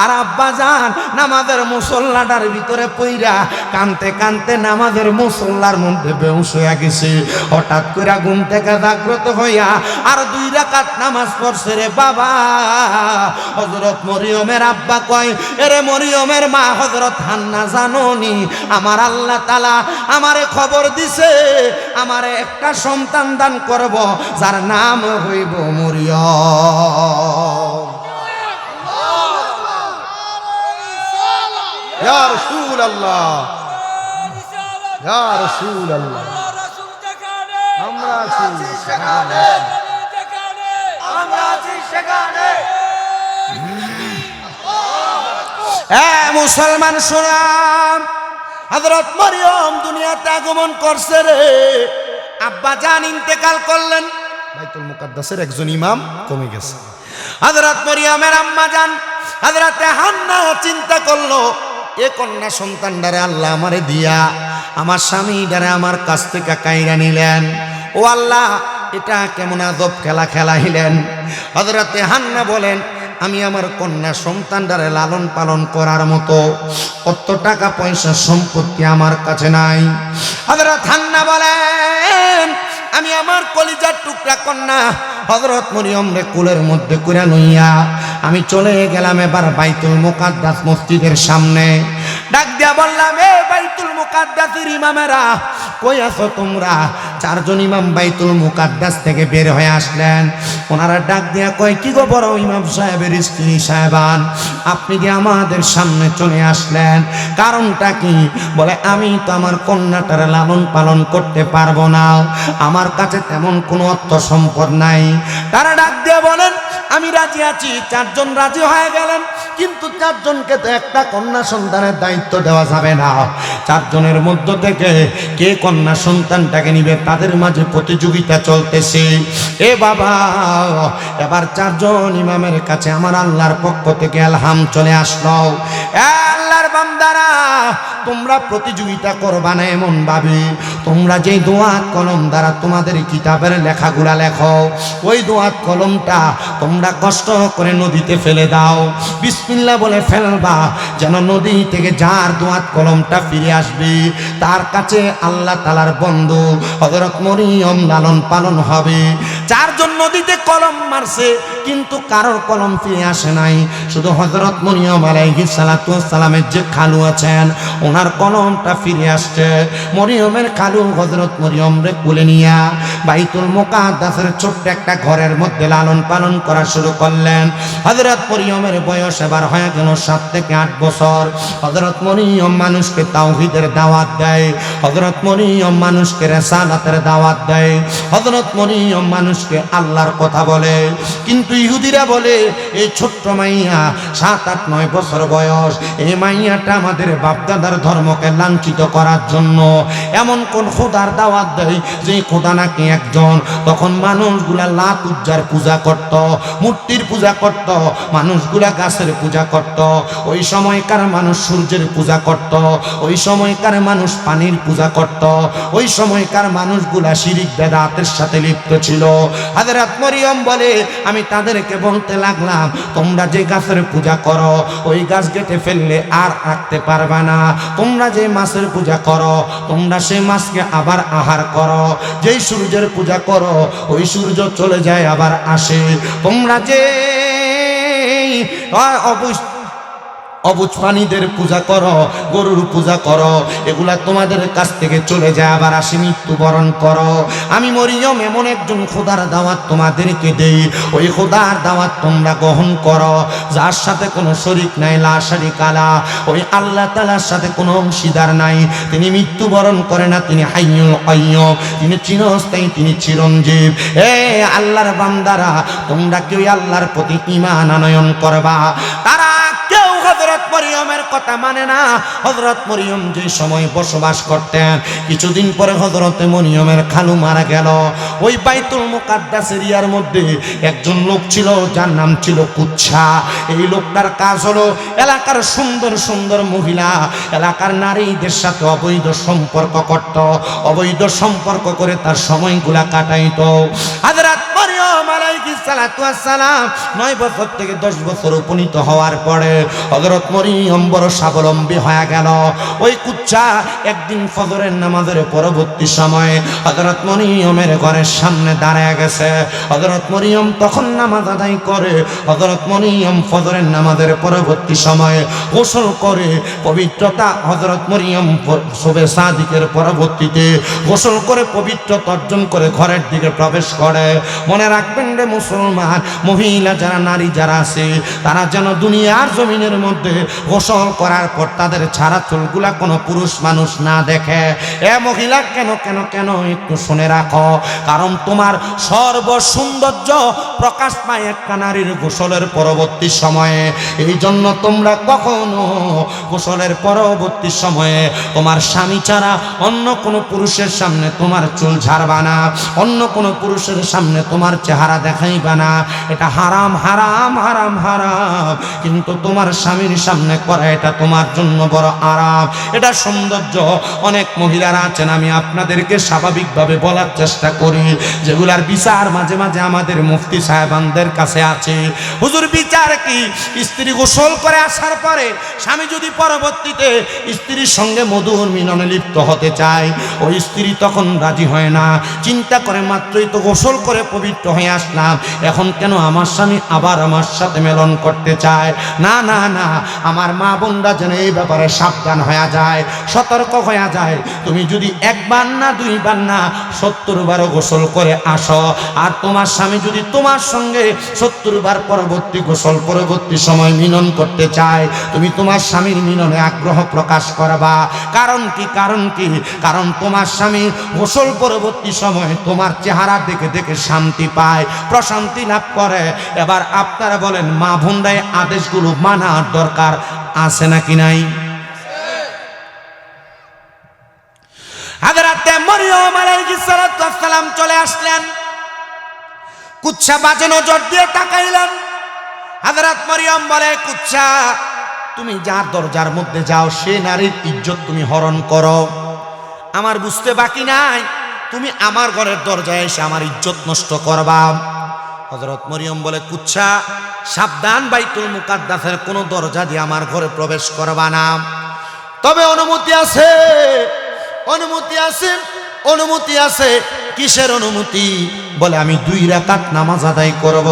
আর আব্বা জান নামাজের মুসল্লাটার ভিতরে পইরা কানতে কানতে নামাজের মুসল্লার মধ্যে বেহুশ হইয়া গেছে। হঠাৎ করে ঘুম থেকে জাগ্রত হইয়া আর 2 রাকাত নামাজ পড়ছে রে বাবা। হযরত মরিয়মের আব্বা কয়, এরে মরিয়মের মা হযরত হান্না জানোনি আমার আল্লাহ তাআলা আমারে খবর দিছে আমারে একটা সন্তান দান করব যার নাম হইব মরিয়ম। ইয়া রাসূলুল্লাহ, ইয়া রাসূলুল্লাহ, আমরা আছি সেখানে, আমরা আছি সেখানে। মুসলমান শোনাম, হযরত মরিয়ম দুনিয়াতে আগমন করছে রে, আব্বা জান ইন্তেকাল করলেন, বাইতুল মুকাদ্দাসের একজন ইমাম কমে গেছে। হযরত মরিয়মের আম্মা জান হযরত হান্না চিন্তা করলো, এ কন্যা সন্তানটারে আল্লাহ আমারে দিয়া আমার স্বামীটারে আমার কাছ থেকে কাইরা নিলেন, ও আল্লাহ এটা কেমন আজব খেলা খেলাইলেন। হযরত হান্না বলেন, আমি আমার কন্যা সন্তানটারে লালন পালন করার মতো কত টাকা পয়সা সম্পত্তি আমার কাছে নাই। হযরত হান্না বলেন, আমি আমার কলিজার টুকরা কন্যা হযরত মরিয়ম রে কুলের মধ্যে করে লইয়া আমি চলে গেলাম এবার বাইতুল মুকাদ্দাস মসজিদের সামনে। ডাক দিয়া বললাম, এ বাইতুল মুকাদ্দাসের ইমামেরা কই আছো তোমরা? 4 জন ইমাম বাইতুল মুকাদ্দাস থেকে বের হয়ে আসলেন। ওনারা ডাক দিয়া কয়, কি গো বড় ইমাম সাহেবের স্ত্রী সাহেবান, আপনি যে আমাদের সামনে চলে আসলেন, কারণটা কি? বলে, আমি তো আমার কন্যাটার লালন পালন করতে পারবো না, আমার কাছে তেমন কোনো অর্থ সম্পদ নাই। তারা ডাক দিয়ে বলেন, আমি রাজি আছি। 4 জন রাজি হয়ে গেলেন, কিন্তু 4 জনকে তো একটা কন্যা সন্তানের দায়িত্ব দেওয়া যাবে না। 4 জনের মধ্য থেকে কে কন্যা সন্তানটাকে নিবে তাদের মাঝে প্রতিযোগিতা চলতেছে। এ বাবা, এবার 4 জন ইমামের কাছে আমার আল্লাহর পক্ষ থেকে আলহাম চলে আসলো। আল্লাহর বান্দারা, তোমরা প্রতিযোগিতা করবা না এমন ভাবে, তোমরা যেই দোয়াত কলম দ্বারা তোমাদের কিতাবের লেখাগুলা লেখো, ওই দোয়াত কলমটা তোমরা কষ্ট করে নদীতে ফেলে দাও, বিসমিল্লাহ বলে ফেলবা, যেন নদী থেকে যার দোয়াত কলমটা ফিরে আসবে তার কাছে আল্লাহ তাআলার বন্ধু হযরত মরিয়ম লালন পালন হবে। 4 জন নদীতে কলম মারছে, কিন্তু কারোর কলম ফিরে আসে নাই, শুধু হযরত মরিয়ম আলাইহিস সালাতু ওয়াস সালামের যে খালু আছেন ওনার কলমটা ফিরে আসছে। মরিয়মের খালু হযরত মরিয়ম রে কোলে নিয়া বাইতুল মুকাদ্দাসের ছোট্ট একটা ঘরের মধ্যে লালন পালন করা শুরু করলেন। হযরত মরিয়মের বয়স এবার হয়ে গেল 7 থেকে 8 বছর। হযরত মরিয়ম মানুষকে তাওহীদের দাওয়াত দেয়, হযরত মরিয়ম মানুষকে রিসালাতের দাওয়াত দেয়, হযরত মরিয়ম মানুষকে আল্লাহর কথা বলে। কিন্তু কিন্তু ইহুদিরা বলে এই ছোট্ট মাইয়া 7, 8, 9 বছর বয়স, এই মাইয়াটা আমাদের বাপদাদার ধর্মকে লাঞ্ছিত করার জন্য এমন কোন খোদার দাওয়াত দেয় যে খোদা নাকি একজন। তখন মানুষগুলা লাত উজ্জার পূজা করত, মূর্তির পূজা করত, মানুষগুলা গাছের পূজা করত, ওই সময়কার মানুষ সূর্যের পূজা করত, ওই সময়কার মানুষ পানির পূজা করত, ওই সময়কার মানুষগুলা শিরিক বেদাতের সাথে লিপ্ত ছিল। হযরত মরিয়ম বলে আমি তাদেরকে বলতে লাগলাম তোমরা যে গাছের পূজা করো ওই গাছ কেটে ফেললে আর রাখতে পারবে না, তোমরা যে মাছের পূজা করো তোমরা সেই মাছকে আবার আহার করো, যেই সূর্যের পূজা করো ওই সূর্য চলে যায় আবার আসে, তোমরা যে অবুঝ প্রাণীদের পূজা করো, গরুর পূজা করো, এগুলা তোমাদের কাছ থেকে চলে যায় আবার আসে, মৃত্যুবরণ করো। আমি মরিয়ম এমন একজন খোদার দাওয়াত তোমাদেরকে দেই, ওই খোদার দাওয়াত তোমরা গ্রহণ করো যার সাথে কোনো শরীক নাই, লা শারিকা লাহ, ওই আল্লাহ তাআলার সাথে কোনো অংশীদার নাই, তিনি মৃত্যুবরণ করে না, তিনি হাইয়ুল কাইয়্যুম, তিনি চিরস্থায়ী, তিনি চিরঞ্জীব। আল্লাহর বান্দারা তোমরা কেউ আল্লাহর প্রতি ঈমান আনয়ন করবা। তারা কেউ হযরত মরিয়মের কথা মানে না। হযরত মরিয়ম যে সময় বসবাস করতেন, কিছুদিন পরে হযরত মরিয়মের খালু মারা গেল। ওই বাইতুল মুকাদ্দাস এরিয়ার মধ্যে একজন লোক ছিল যার নাম ছিল কুচ্ছা। এই লোকটার কাজ হলো এলাকার সুন্দর সুন্দর মহিলা, এলাকার নারীদের সাথে অবৈধ সম্পর্ক করত, অবৈধ সম্পর্ক করে তার সময়গুলা কাটাইত। হযরত মরিয়ম আলাইহিস সালাতু ওয়াস সালাম 9 বছর থেকে 10 বছর উপনীত হওয়ার পরে হযরত মরিয়ম বড় স্বাবলম্বী হয়ে গেল। ওই কুচ্চা একদিন ফজরের নামাজের পরবর্তী সময়ে হযরত মরিয়মের ঘরের সামনে দাঁড়ায় গেছে। হযরত মরিয়ম তখন নামাজ আদায় করে। হযরত মরিয়ম ফজরের নামাজের পরবর্তী সময়ে গোসল করে পবিত্রতা, হযরত মরিয়ম শুবে সাদিকের পরবর্তীতে গোসল করে পবিত্রতা অর্জন করে ঘরের দিকে প্রবেশ করে। মনে রাখবেন রে মুসলমান, মহিলা যারা, নারী যারা আছে তারা যেন দুনিয়ার জমিনের মধ্যে গোসল করার পর তাদের ছাড়া চুলগুলা কোনো পুরুষ মানুষ না দেখে। এ মহিলা কেন কেন কেন একটু শুনে রাখো, কারণ তোমার সর্ব সৌন্দর্য প্রকাশ পায় একটা নারীর গোসলের পরবর্তী সময়ে। এই জন্য তোমরা কখনো গোসলের পরবর্তী সময়ে তোমার স্বামী ছাড়া অন্য কোনো পুরুষের সামনে তোমার চুল ঝাড়বা না, অন্য কোনো পুরুষের সামনে তোমার চেহারা দেখাইবা না। এটা হারাম, হারাম, হারাম, হারাম। কিন্তু তোমার স্বামীর সামনে করা এটা তোমার জন্য বড় আরাম, এটা সৌন্দর্য। অনেক মহিলারা আছেন, আমি আপনাদেরকে স্বাভাবিকভাবে বলার চেষ্টা করি, যেগুলার বিচার মাঝে মাঝে আমাদের মুফতি সাহেবানদের কাছে আছে। হুজুর বিচার কি? স্ত্রী গোসল করে আসার পরে স্বামী যদি পরবর্তীতে স্ত্রীর সঙ্গে মধুর মিলনে লিপ্ত হতে চায়, ওই স্ত্রী তখন রাজি হয় না। চিন্তা করে মাত্রই তো গোসল করে পবিত্র হয়ে আসলাম, এখন কেন আমার স্বামী আবার আমার সাথে মিলন করতে চায়? না না না, আমার মা বোনরা যেন এই ব্যাপারে সাবধান হয়ে যায়, সতর্ক হয়ে যায়। তুমি যদি একবার না, দুইবার না, 70 বারও গোসল করে আসো, আর তোমার স্বামী যদি তোমার সঙ্গে 70 বার পরবর্তী গোসল পরবর্তী সময় মিলন করতে চায়, তুমি তোমার স্বামীর মিলনে আগ্রহ প্রকাশ করবা। কারণ কি? কারণ কি? কারণ তোমার স্বামী গোসল পরবর্তী সময় তোমার চেহারা দেখে দেখে শান্তি পায়, প্রশান্তি লাভ করে। এবার আপনারা বলেন, মা বোনরাই আদেশগুলো মানার দরকার আছে নাকি নাই? হযরত মরিয়ম আলাইহিস সালাতু ওয়াস সালাম চলে আসলেন, কুচ্ছা বাজে নজর দিয়ে তাকাইলেন। হযরত মরিয়ম বলে, কুচ্ছা তুমি যার দরজার মধ্যে যাও সে নারীর ইজ্জত তুমি হরণ করো, আমার বুঝতে বাকি নাই তুমি আমার ঘরের দরজায় এসে আমার ইজ্জত নষ্ট করবা। হযরত মরিয়ম বলে, কুচ্ছা সাবধান, বাইতুল মুকাদ্দাসের কোন দরজা দিয়ে আমার ঘরে প্রবেশ করবা না, তবে অনুমতি আছে, অনুমতি আছে, অনুমতি আছে। কিসের অনুমতি? বলে, আমি 2 রাকাত নামাজ আদায় করব।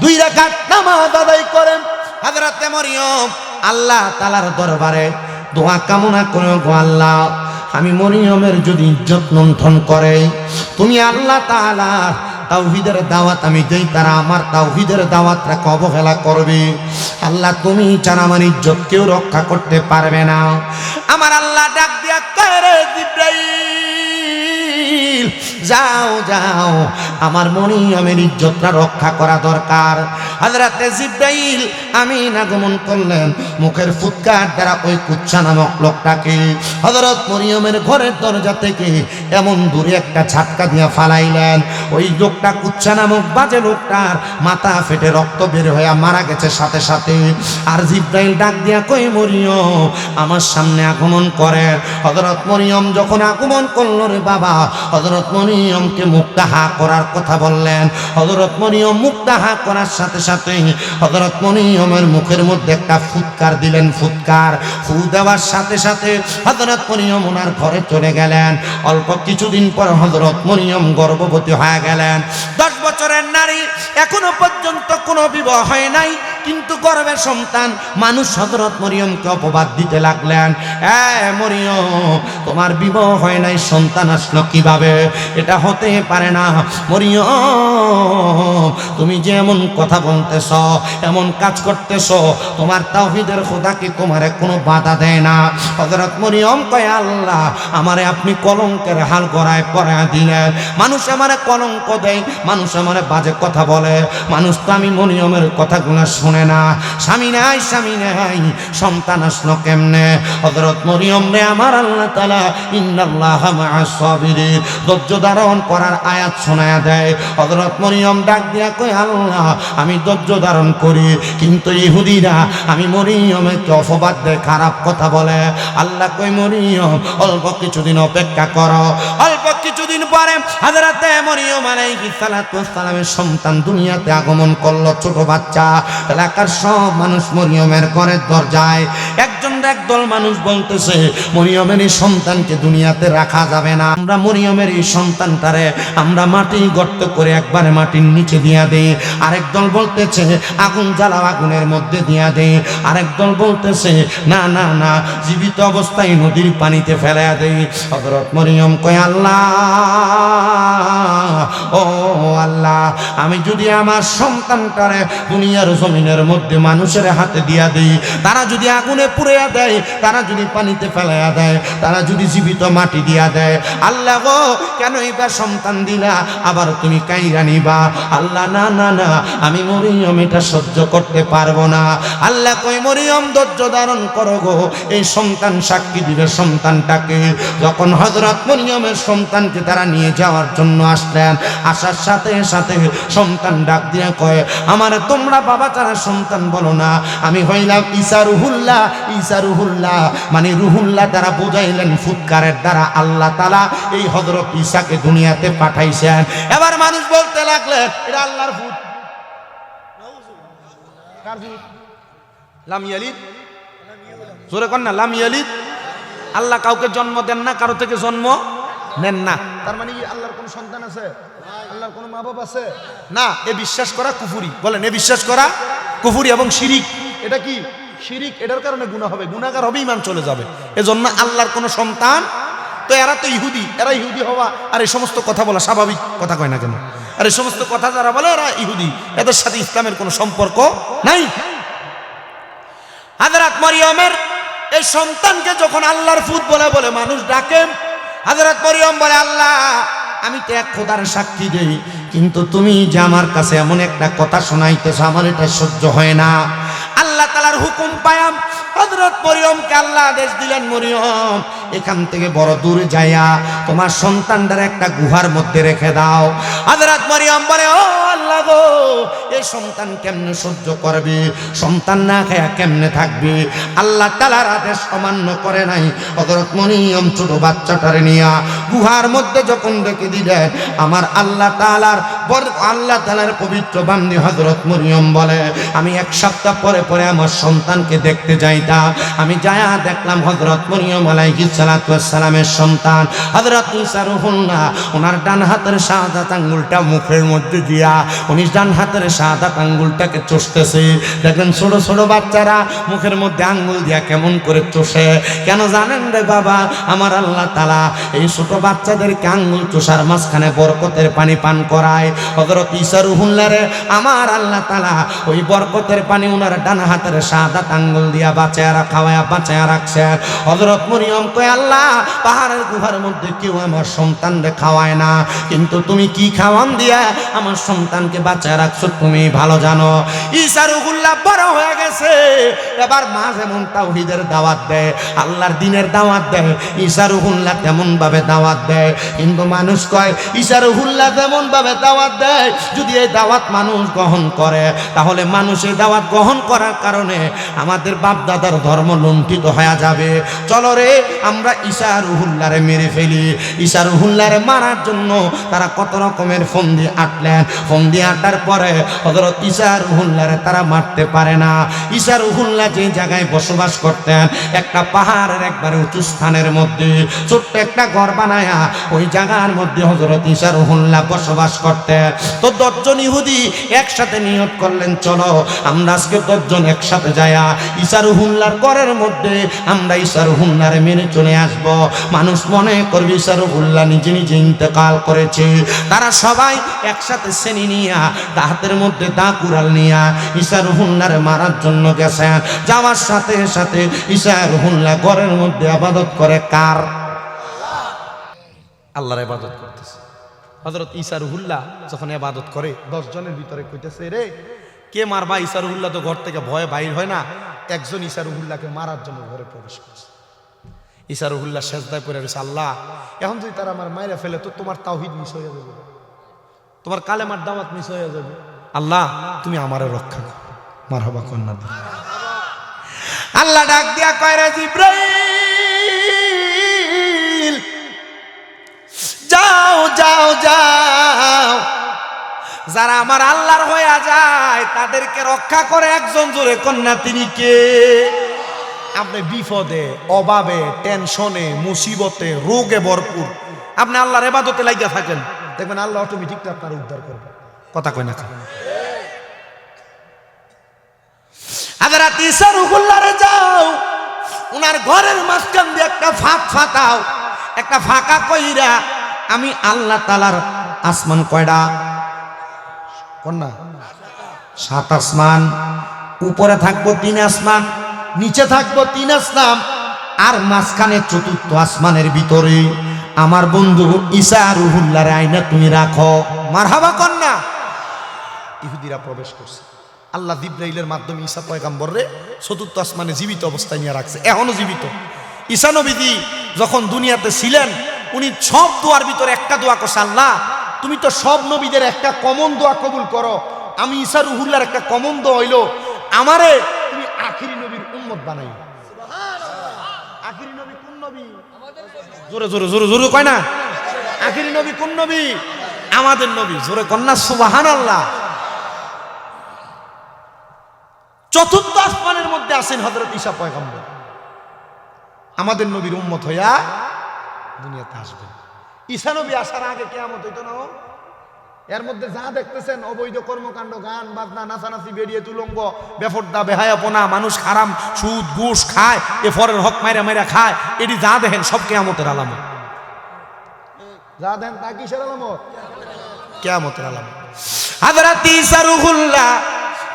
2 রাকাত নামাজ আদায় করেন হযরত মরিয়ম আল্লাহ তাআলার দরবারে দোয়া কামনা করে, গো আল্লাহ, আমি মরিয়মের যদি ইজ্জত লুণ্ঠন করে, তুমি আল্লাহ তাআলা তাওহীদের দাওয়াত আমি দেই, তারা আমার তাওহীদের দাওয়াতটাকে অবহেলা করবে। আল্লাহ, তুমি ছাড়া আমার ইজ্জত কেউ রক্ষা করতে পারবে না। আমার আল্লাহ ডাক দিয়া কয়, রে জিবরাইল, যাও যাও, আমার মরিয়মের ইজ্জতটা রক্ষা করা দরকার। হযরতে জিবরাইল আমিন আগমন করলেন, মুখের ফুৎকার দ্বারা ওই কুচ্ছা নামক লোকটাকে হযরত মরিয়মের ঘরের দরজা থেকে এমন দূরে একটা ঝাটকা দিয়া ফালাইলেন। ওই লোকটা কুচ্ছা নামক বাজে লোকটার মাথা ফেটে রক্ত বের হয়ে মারা গেছে সাথে সাথে। আর জিবরাইল ডাক দিয়া কই মরিয়ম আমার সামনে আগমন করেন। হযরত মরিয়ম যখন আগমন করলো রে বাবা, হযরত মরিয়মকে মুখটা হা করার কথা বললেন। হযরত মরিয়ম মুখটা হা করার সাথে সাথে হযরত মরিয়মের মুখের মধ্যে একটা ফুৎকার দিলেন। ফুৎকার ফু দেওয়ার সাথে সাথে হযরত মরিয়ম ওনার ঘরে চলে গেলেন। অল্প কিছুদিন পর হযরত মরিয়ম গর্ভবতী হয়ে গেলেন। 10 বছরের নারী, এখনো পর্যন্ত কোনো বিবাহ হয় নাই, কিন্তু গর্ভের সন্তান। মানুষ হযরত মরিয়মকে অপবাদ দিতে লাগলেন, মরিয়ম তোমার বিবাহ হয় নাই, সন্তান আসলো কিভাবে? এটা হতে পারে না। মরিয়ম তুমি যে এমন কথা বলতেছ, এমন কাজ করতেছ, তোমার তাওহীদের খোদা কি তোমারে কোনো বাধা দেয় না? হযরত মরিয়ম কয় আল্লাহ আমারে আপনি কলঙ্কের হাল গড়ায় পড়ায় দিলেন। মানুষ আমারে কলঙ্ক দেয়, মানুষ আমারে বাজে কথা বলে, মানুষ তো আমি মরিয়মের কথাগুলো শুনে না। স্বামী নাই, স্বামী নাই, সন্তান আসলো কেমনে? হযরত মরিয়ম রে আমার আল্লাহ তাআলা ইন্নাল্লাহা মা'আস সাবিরিন ধৈর্য ধারণ করার আয়াত শোনায়া দেয়। হযরত মরিয়ম ডাক দিয়া কই আল্লাহ আমি ধৈর্য ধারণ করি, কিন্তু ইহুদিরা আমি মরিয়মকে অপবাদ দেয়, খারাপ কথা বলে। আল্লাহ কই মরিয়ম অল্প কিছুদিন অপেক্ষা করো। অল্প কিছুদিন পরে হযরতে মরিয়ম আলাইহিস সালাতু ওয়াস সালামের সন্তান দুনিয়াতে আগমন করলো, ছোট বাচ্চা। এলাকার সব মানুষ মরিয়মের ঘরের দরজায়, একদল মানুষ বলতেছে মরিয়মের এই সন্তানকে দুনিয়াতে রাখা যাবে না, আমরা মরিয়মের এই সন্তানটারে আমরা মাটি গর্ত করে একবারে মাটির নিচে দিয়া দেই। আরেক দল বলতেছে আগুন জ্বালাও, আগুনের মধ্যে দিয়া দেই। আরেক দল বলতেছে না না না, জীবিত অবস্থায় নদীর পানিতে ফেলাইয়া দেই। হযরত মরিয়ম কয় আল্লাহ, ও আল্লাহ, আমি যদি আমার সন্তানটারে দুনিয়ার জমিনের মধ্যে মানুষের হাতে দিয়া দেই, তারা যদি আগুনে পুড়িয়া দেয়, তারা যদি পানিতে ফেলাইয়া দেয়, তারা যদি জীবিত মাটি দিয়া দেয়, আল্লাহ গো কেন এবার সন্তান দিলা, আবার তুমি কাইরা নিবা? আল্লাহ না না না, আমি মরিয়ম এটা সহ্য করতে পারবো না। আল্লাহ কই মরিয়ম ধৈর্য ধারণ করো গো, এই সন্তান সাক্ষী দিবে সন্তানটাকে। যখন হযরত মরিয়মের সন্তানকে তারা নিয়ে যাওয়ার জন্য আসলেন, আসার সাথে সাথে সন্তান ডাক দিয়ে কয় আমার তোমরা বাবা ছাড়া সন্তান বলো না, আমি হইলাম ঈসা রুহুল্লাহ। ঈসা রুহুল্লাহ মানে রুহুল্লাহ দ্বারা বুঝাইলেন ফুৎকারের দ্বারা আল্লাহ তাআলা এই হযরত ঈসাকে দুনিয়াতে পাঠাইছেন। এবার মানুষ বলতে লাগলেন এটা আল্লাহর ফুৎ। কার ফুৎ? লাম ইয়ালিদ, জোরে কর না, লাম ইয়ালিদ। আল্লাহ কাউকে জন্ম দেন না, কারো থেকে জন্ম নেন না। তার মানে কি আল্লাহর কোন সন্তান আছে? আল্লাহর কোন মা বাপ আছে? না। এ বিশ্বাস করা কুফরি। বলেন এ বিশ্বাস করা কুফরি এবং শিরিক। এটা কি শিরিক? এটার কারণে গুনাহ হবে, গুনাহগার হবে, ঈমান চলে যাবে। এজন্য আল্লাহর কোন সন্তান, তো এরা তো ইহুদি, এরা ইহুদি হওয়া আর এই সমস্ত কথা বলা স্বাভাবিক কথা কয় না কেন? আর এই সমস্ত কথা যারা বলে এরা ইহুদি, এদের সাথে ইসলামের কোনো সম্পর্ক নাই। হযরত মরিয়মের এই সন্তানকে যখন আল্লাহর ফুত বলে বলে মানুষ ডাকে, হযরত মরিয়ম বলে আল্লাহ আমি তো এক খোদার সাক্ষী দেই, কিন্তু তুমি যে আমার কাছে এমন একটা কথা শোনাইতেছ আমার এটা সহ্য হয় না। আল্লাহ তাআলার হুকুম পায়াম হযরত মরিয়মকে আল্লাহ আদেশ দিলেন মরিয়ম এখান থেকে বড় দূরে যাইয়া তোমার সন্তানটার একটা গুহার মধ্যে রেখে দাও। হযরত মরিয়ম বলে ও আল্লাহ গো, এই সন্তান কেমনে সহ্য করবে? সন্তান না খায়া কেমনে থাকবে? আল্লাহ তাআলার আদেশ অমান্য করে নাই। হযরত মরিয়ম ছোট বাচ্চাটারে নিয়া গুহার মধ্যে যখন রেখে দিলেন, আমার আল্লাহ তাআলার পবিত্র বান্দী হযরত মরিয়ম বলে আমি এক সপ্তাহ পরে পরে আমার সন্তানকে দেখতে যাইতাম। আমি যায়া দেখলাম হযরত মরিয়ম আলাইহিস সালাতু ওয়াস সালামের সন্তান হযরত ঈসা রূহুল্লাহ ওনার ডান হাতের শাহাদাত আঙ্গুলটা মুখের মধ্যে দিয়া উনি ডান হাতের শাহাদাত আঙ্গুলটাকে চষতেছে। দেখেন ছোট ছোট বাচ্চারা মুখের মধ্যে আঙ্গুল দিয়া কেমন করে চষে, কেন জানেন রে বাবা? আমার আল্লাহ তাআলা এই ছোট বাচ্চাদেরকে আঙ্গুল চোষার মাঝখানে বরকতের পানি পান করায়। হযরত ঈসা রুহুল্লাহরে আমার আল্লাহ তাআলা ওই বরকতের পানি ওনার ডান হাতের শাহাদাত আঙ্গুল দিয়া বাঁচায়া রাখছে। হযরত মরিয়ম কয়, আল্লাহ পাহাড়ের গুহার মধ্যে কেউ আমার সন্তানরে খাওয়ায় না, কিন্তু তুমি কি খাওয়ান দিয়া আমার সন্তানকে বাঁচায় রাখছো তুমি ভালো জানো। ঈসা রুহুল্লাহ বড় হয়ে গেছে, এবার মা যেমন তাওহীদের দাওয়াত দেয়, আল্লাহর দ্বীনের দাওয়াত দেয়, ঈসা রুহুল্লাহ তেমন ভাবে দাওয়াত দেয়। কিন্তু মানুষ কয় ঈসা রুহুল্লাহ তেমন ভাবে দাওয়াত দেয়, যদি এই দাওয়াত মানুষ গ্রহণ করে তাহলে মানুষ এই দাওয়াত গ্রহণ করার কারণে আমাদের বাপ দাদার ধর্ম লুণ্ঠিত হয়ে যাবে। চলো রে আমরা ঈসা রুহুল্লাহরে মেরে ফেলি। ঈসা রুহুল্লাহরে মারার জন্য তারা কত রকমের ফন্দি আটলেন। ফন্দি আটার পরে হযরত ঈসা রুহুল্লাহরে তারা মারতে পারে না। ঈসা রুহুল্লাহ যে জায়গায় বসবাস করতেন, একটা পাহাড়ের একবারে উঁচু স্থানের মধ্যে ছোট্ট একটা ঘর বানায়া ওই জায়গার মধ্যে হযরত ঈসা রুহুল্লাহ বসবাস করতেন। তো 10 জন ইহুদি একসাথে নিয়ত করলেন, চলো আমরা আজকে 10 জন একসাথে যায়া ঈসা রুহুল্লাহর ঘরের মধ্যে আমরা ঈসা রুহুল্লাহরে মেনে চলে আসব। মানুষ মনে করবে ঈসা রুহুল্লাহ নিজে নিজে ইন্তেকাল করেছে। তারা সবাই একসাথে শ্রেণী নিয়া হাতের মধ্যে দা কুড়াল নিয়া ঈসা রুহুল্লাহরে মারার জন্য গেছেন। যাওয়ার সাথে সাথে ঈসা রুহুল্লাহ ঘরের মধ্যে ইবাদত করে কার? আল্লাহর ইবাদত করতেছে। হযরত ঈসা রুহুল্লাহ যখন ইবাদত করে 10 জনের ভিতরে কইতেছে, রে কে মারবা? ঈসা রুহুল্লাহ তো ঘর থেকে ভয়ে বাইর হয় না। একজন ঈসা রুহুল্লাহকে মারার জন্য ঘরে প্রবেশ করছে। ঈসা রুহুল্লাহ সেজদায় পড়ে রয়েছে, আল্লাহ এখন যদি তারা আমার মাইরা ফেলে তো তোমার তাওহীদ মিস হয়ে যাবে, তোমার কালেমার দাওয়াত মিস হয়ে যাবে। আল্লাহ তুমি আমারে রক্ষা করো। মারহাবা কন্যা দি। আল্লাহ ডাক দিয়া কয়, রে জিবরাইল যাও যাও যাও, যারা আমার আল্লাহর হয়ে যায় তাদেরকে রক্ষা করে একজন, জোরে কন্যা তিনি কে? আপনি বিপদে, অভাবে, টেনশনে, মুসিবতে, রোগে ভরপুর আপনি আল্লাহর ইবাদতে লাগিয়া থাকেন, দেখবেন আল্লাহ অটোমেটিক আপনার উদ্ধার করবে। কথা কয় না? হযরত ঈসা রুহুল্লাহরে যাও, উনার ঘরের মাঝখান দিয়ে একটা ফাঁক ফাটাও, একটা ফাঁকা কইরা আমি আল্লাহ তাআলার আসমান কয়টা? কন্যা 7 আসমান। উপরে থাকবো 3 আসমান, নিচে থাকবো 3 আসমান, আর মাঝখানে 4র্থ আসমানের ভিতরে আমার বন্ধু ঈসা রুহুল্লাহর আইনা তুমি রাখো। মারহাবা কন্যা। ইহুদিরা প্রবেশ করছে। আল্লাহ জিবরাইলের মাধ্যমে ঈসা পয়গম্বররে 4র্থ আসমানে জীবিত অবস্থায় নিয়ে রাখছে, এখনো জীবিত। ঈসা নবীজি যখন দুনিয়াতে ছিলেন উনি সব দোয়ার ভিতরে একটা দোয়া করছে, আল্লাহ তুমি তো সব নবীদের একটা কমন দোয়া কবুল করো, আমি ঈসা রুহুল্লাহর একটা কমন দোয়া হইলো আমারে তুমি আখিরি নবীর উম্মত বানাইও। আখিরি নবী কোন নবী? জোরে জোরে জোরে জোরে কয় না? আখিরি নবী কোন নবী? আমাদের নবী। জোরে কন্যা সুবহানাল্লাহ। 4র্থ আসমানের মধ্যে আছেন হযরত ঈসা পয়গম্বর, আমাদের নবীর উম্মত হইয়া দুনিয়াতে আসবেন। ঈসা নবী আসার আগে কিয়ামত হইতো না? এর মধ্যে যা দেখতেছেন অবৈধ কর্মকাণ্ড, গান বাজনা, নাচানাচি, বেরিয়ে তুলঙ্গ, বেফরদা, বেহায়াপনা, মানুষ হারাম সুদ ঘুষ খায়, এ ফরের হক মাইরা মাইরা খায়, এটি যা দেখেন সব কিয়ামতের আলামত। যা দেখেন তা কিসের আলামত? কিয়ামতের আলামত। হযরত ঈসা রুহুল্লাহ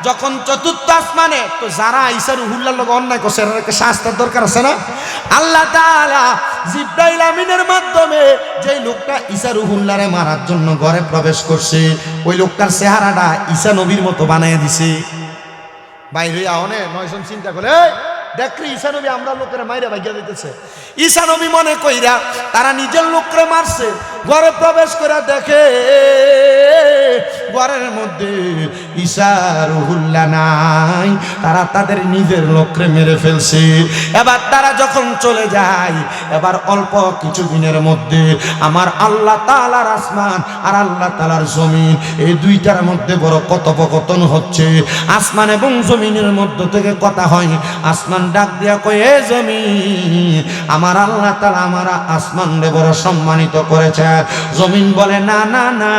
যখন 4র্থ আসমানে, তো যারা ঈসা রুহুল্লাহর লগে অন্যায় করছে এর শাস্তির দরকার আছে না? আল্লাহ তাআলা জিবরাইল আমিনের মাধ্যমে যে লোকটা ঈসা রুহুল্লাহরে মারার জন্য ঘরে প্রবেশ করছে ওই লোকটার চেহারাটা ঈসা নবীর মতো বানায় দিছে। বাইরে আওনে 9 জন চিন্তা করে, দেখরি ঈসা নবী আমরা লোকের মাইরা ভাগিয়া দিতেছে। ঈসা নবী মনে কইরা তারা নিজের লোকরে মারছে, ঘরে প্রবেশ করে দেখে ঘরের মধ্যে ঈসা রুহুল্লাহ নাই, তারা তাদের নিজের লোকরে মেরে ফেলছে। এবার তারা যখন চলে যায়, এবার অল্প কিছুদিনের মধ্যে আমার আল্লাহ তাআলার আসমান আর আল্লাহ তাআলার জমিন এই দুইটার মধ্যে বড় কথোপকথন হচ্ছে। আসমান এবং জমিনের মধ্য থেকে কথা হয়। আসমান ডাক দিয়া কয়, এ জমিন, আমার আল্লাহ তাআলা আমার আসমানকে বড় সম্মানিত করেছে। জমিন বলে, না না না,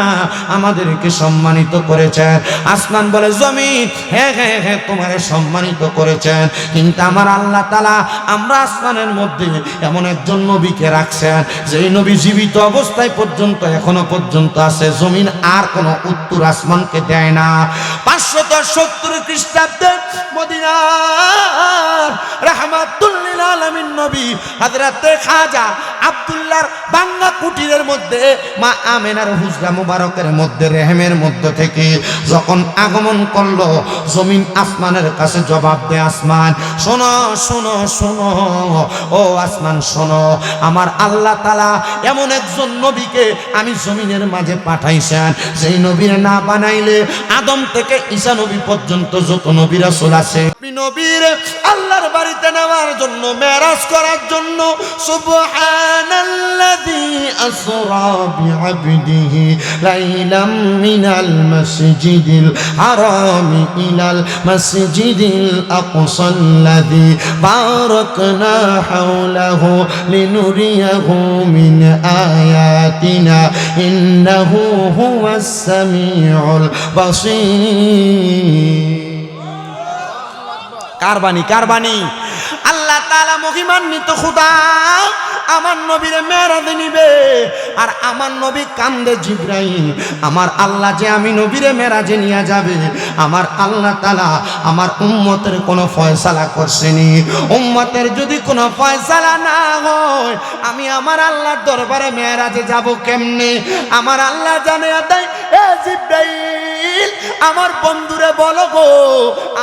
আমাদেরকে সম্মানিত করেছে। আসমান আসমান বলে জমিন হ্যাঁ হ্যাঁ হ্যাঁ তোমারে সম্মানিত করেছেন, কিন্তু আমার আল্লাহ তাআলা আমরা আসমানের মধ্যে এমন একজন নবীকে রাখছেন যেই নবী জীবিত অবস্থায় পর্যন্ত এখনো পর্যন্ত আছে, জমিন আর কোনো উত্তর আসমানকে দেয় না। 570 খ্রিস্টাব্দে মদিনার রাহমাতুল লিল আলামিন নবী হযরতে খাজা আব্দুল্লাহর বাংলা কুটিরের মধ্যে মা আমেনার হুজরা মুবারকের মধ্যে রেহেমের মধ্যে থেকে যখন আগমন করলো, জমিন আসমানের কাছে জবাব দেয়, আসমান শোনো শোনো শোনো, ও আসমান শোনো, আমার আল্লাহ তাআলা এমন একজন নবীকে আমি জমিনের মাঝে পাঠাইছেন, যেই নবীর না বানাইলে আদম থেকে ঈসা নবী পর্যন্ত যত নবী রাসূল আছে, নবীর আল্লাহর বাড়িতে নেওয়ার জন্য, মেরাজ করার জন্য। সুবহানাল্লাযী আসরা বিআবদিহি লাইলাম মিনাল মাসজিদিল হারামি ইলাল মাসজিদিল আকসাল্লাযী বারাকনা হাওলাহু লিনুরিয়াহু মিন আয়াতিনা ইন্নাহু হুয়াস সামিউল বাসীর। কারবানি কারবানি আল্লাহ তাআলা মহিমান্বিত খোদা আমার নবীরে মেরাজে নিবে, আর আমার নবী কান্দে জিবরাইল, আমার আল্লাহ যে আমি নবীরে মেরাজে নিয়ে যাবে, আমার আল্লাহ তাআলা আমার উম্মতের কোনো ফয়সালা করছেনি, উম্মতের যদি কোনো ফয়সালা না হয় আমি আমার আল্লাহর দরবারে মেরাজে যাব কেমনে? আমার আল্লাহ জানে দেয়, এ জিবরাইল আমার বন্ধুরে বলো গো,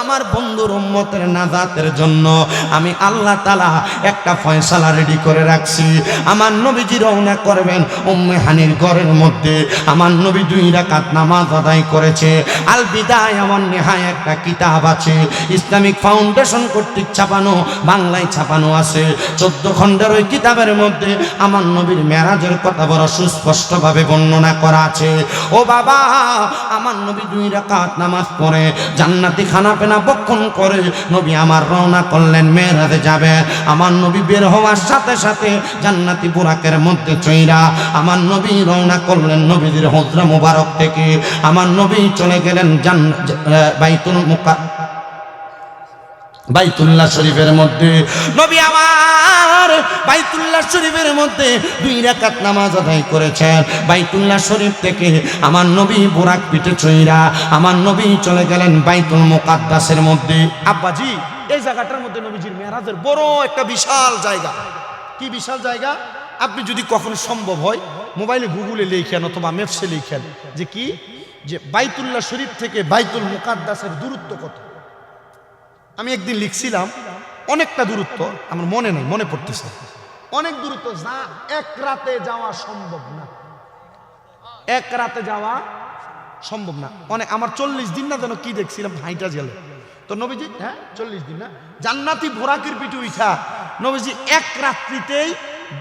আমার বন্ধুর উম্মতের নাজাতের জন্য আমি আল্লাহ তাআলা একটা ফয়সালা রেডি করে রাখছি। আমার নবীজি রওনা করবেন উম্মে হানির ঘরের মধ্যে। আমার নবী 2 রাকাত নামাজ আদায় করেছে। আল বিদায়া ওয়ান নিহায়া একটা কিতাব আছে, ইসলামিক ফাউন্ডেশন কর্তৃক ছাপানো, বাংলায় ছাপানো আছে। 14 খণ্ডের ওই কিতাবের মধ্যে আমার নবীর মেরাজের কথা বড় সুস্পষ্টভাবে বর্ণনা করা আছে। ও বাবা, আমার নবী 2 রাকাত নামাজ পড়ে জান্নাতি খানাপেনা ভক্ষণ করে নবী আমার রওনা করলেন মেরাজে যাবে। আমার নবী বের হওয়ার সাথে সাথে জান্নাতি বুরাকের মধ্যে চইরা আমার নবী রওনা করলেন নবীর হুজরা মুবারক থেকে। আমার নবী চলে গেলেন বাইতুল্লাহ শরীফের মধ্যে। নবী আমার বাইতুল্লাহ শরীফের মধ্যে 2 রাকাত নামাজ আদায় করেছেন। বাইতুল্লাহ শরীফ থেকে আমার নবী বুরাক পিঠে চইরা আমার নবী চলে গেলেন বাইতুল মুকাদ্দাসের মধ্যে। আব্বাজি, এই জায়গাটার মধ্যে নবীজির মেরাজের বড় একটা বিশাল জায়গা। কি বিশাল জায়গা? আপনি যদি কখনো সম্ভব হয় মোবাইলে গুগলে লিখেন অথবা ম্যাপসে লিখেন যে কি, যে বাইতুল্লাহ শরীফ থেকে বাইতুল মুকাদ্দাসের দূরত্ব কত। আমি একদিন লিখছিলাম অনেকটা দূরত্ব, আমার মনে নেই, মনে পড়তেছে অনেক দূরত্ব, যা এক রাতে যাওয়া সম্ভব না, এক রাতে যাওয়া সম্ভব না। অনেক, আমার 40 দিন না যেন কি দেখছিলাম হাইটা জেলে। তো নবীজি, হ্যাঁ 40 দিন না, জান্নাতি বোরাকের পিঠে উঠা নবীজি এক রাত্রিতেই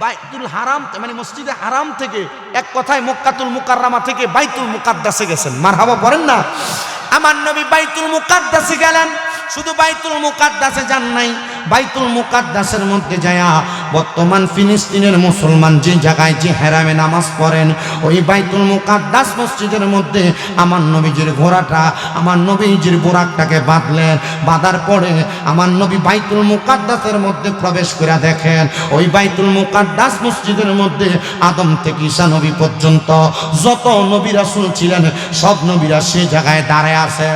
বাইতুল হারাম মানে মসজিদে হারাম থেকে এক কথায় মক্কাতুল মুকাররমা থেকে বাইতুল মুকাদ্দাসে গেছেন। মারহাবা পড়েন না। আমার নবী বাইতুল মুকাদ্দাসে গেলেন। শুধু বাইতুল মুকাদ্দাসে যান নাই, বাইতুল মুকাদ্দাসের মধ্যে যায়া বর্তমান ফিলিস্তিনের মুসলমান যে জায়গায় যে হেরামে নামাজ পড়েন, ওই বাইতুল মুকাদ্দাস মসজিদের মধ্যে আমার নবীজির ঘোড়াটা, আমার নবীজির বোরাকটাকে বাঁধলেন। বাঁধার পরে আমার নবী বাইতুল মুকাদ্দাসের মধ্যে প্রবেশ করে দেখেন ওই বাইতুল মুকাদ্দাস মসজিদের মধ্যে আদম থেকে ঈসা নবী পর্যন্ত যত নবী রাসূল ছিলেন সব নবীরা সেই জায়গায় দাঁড়ায় আছে।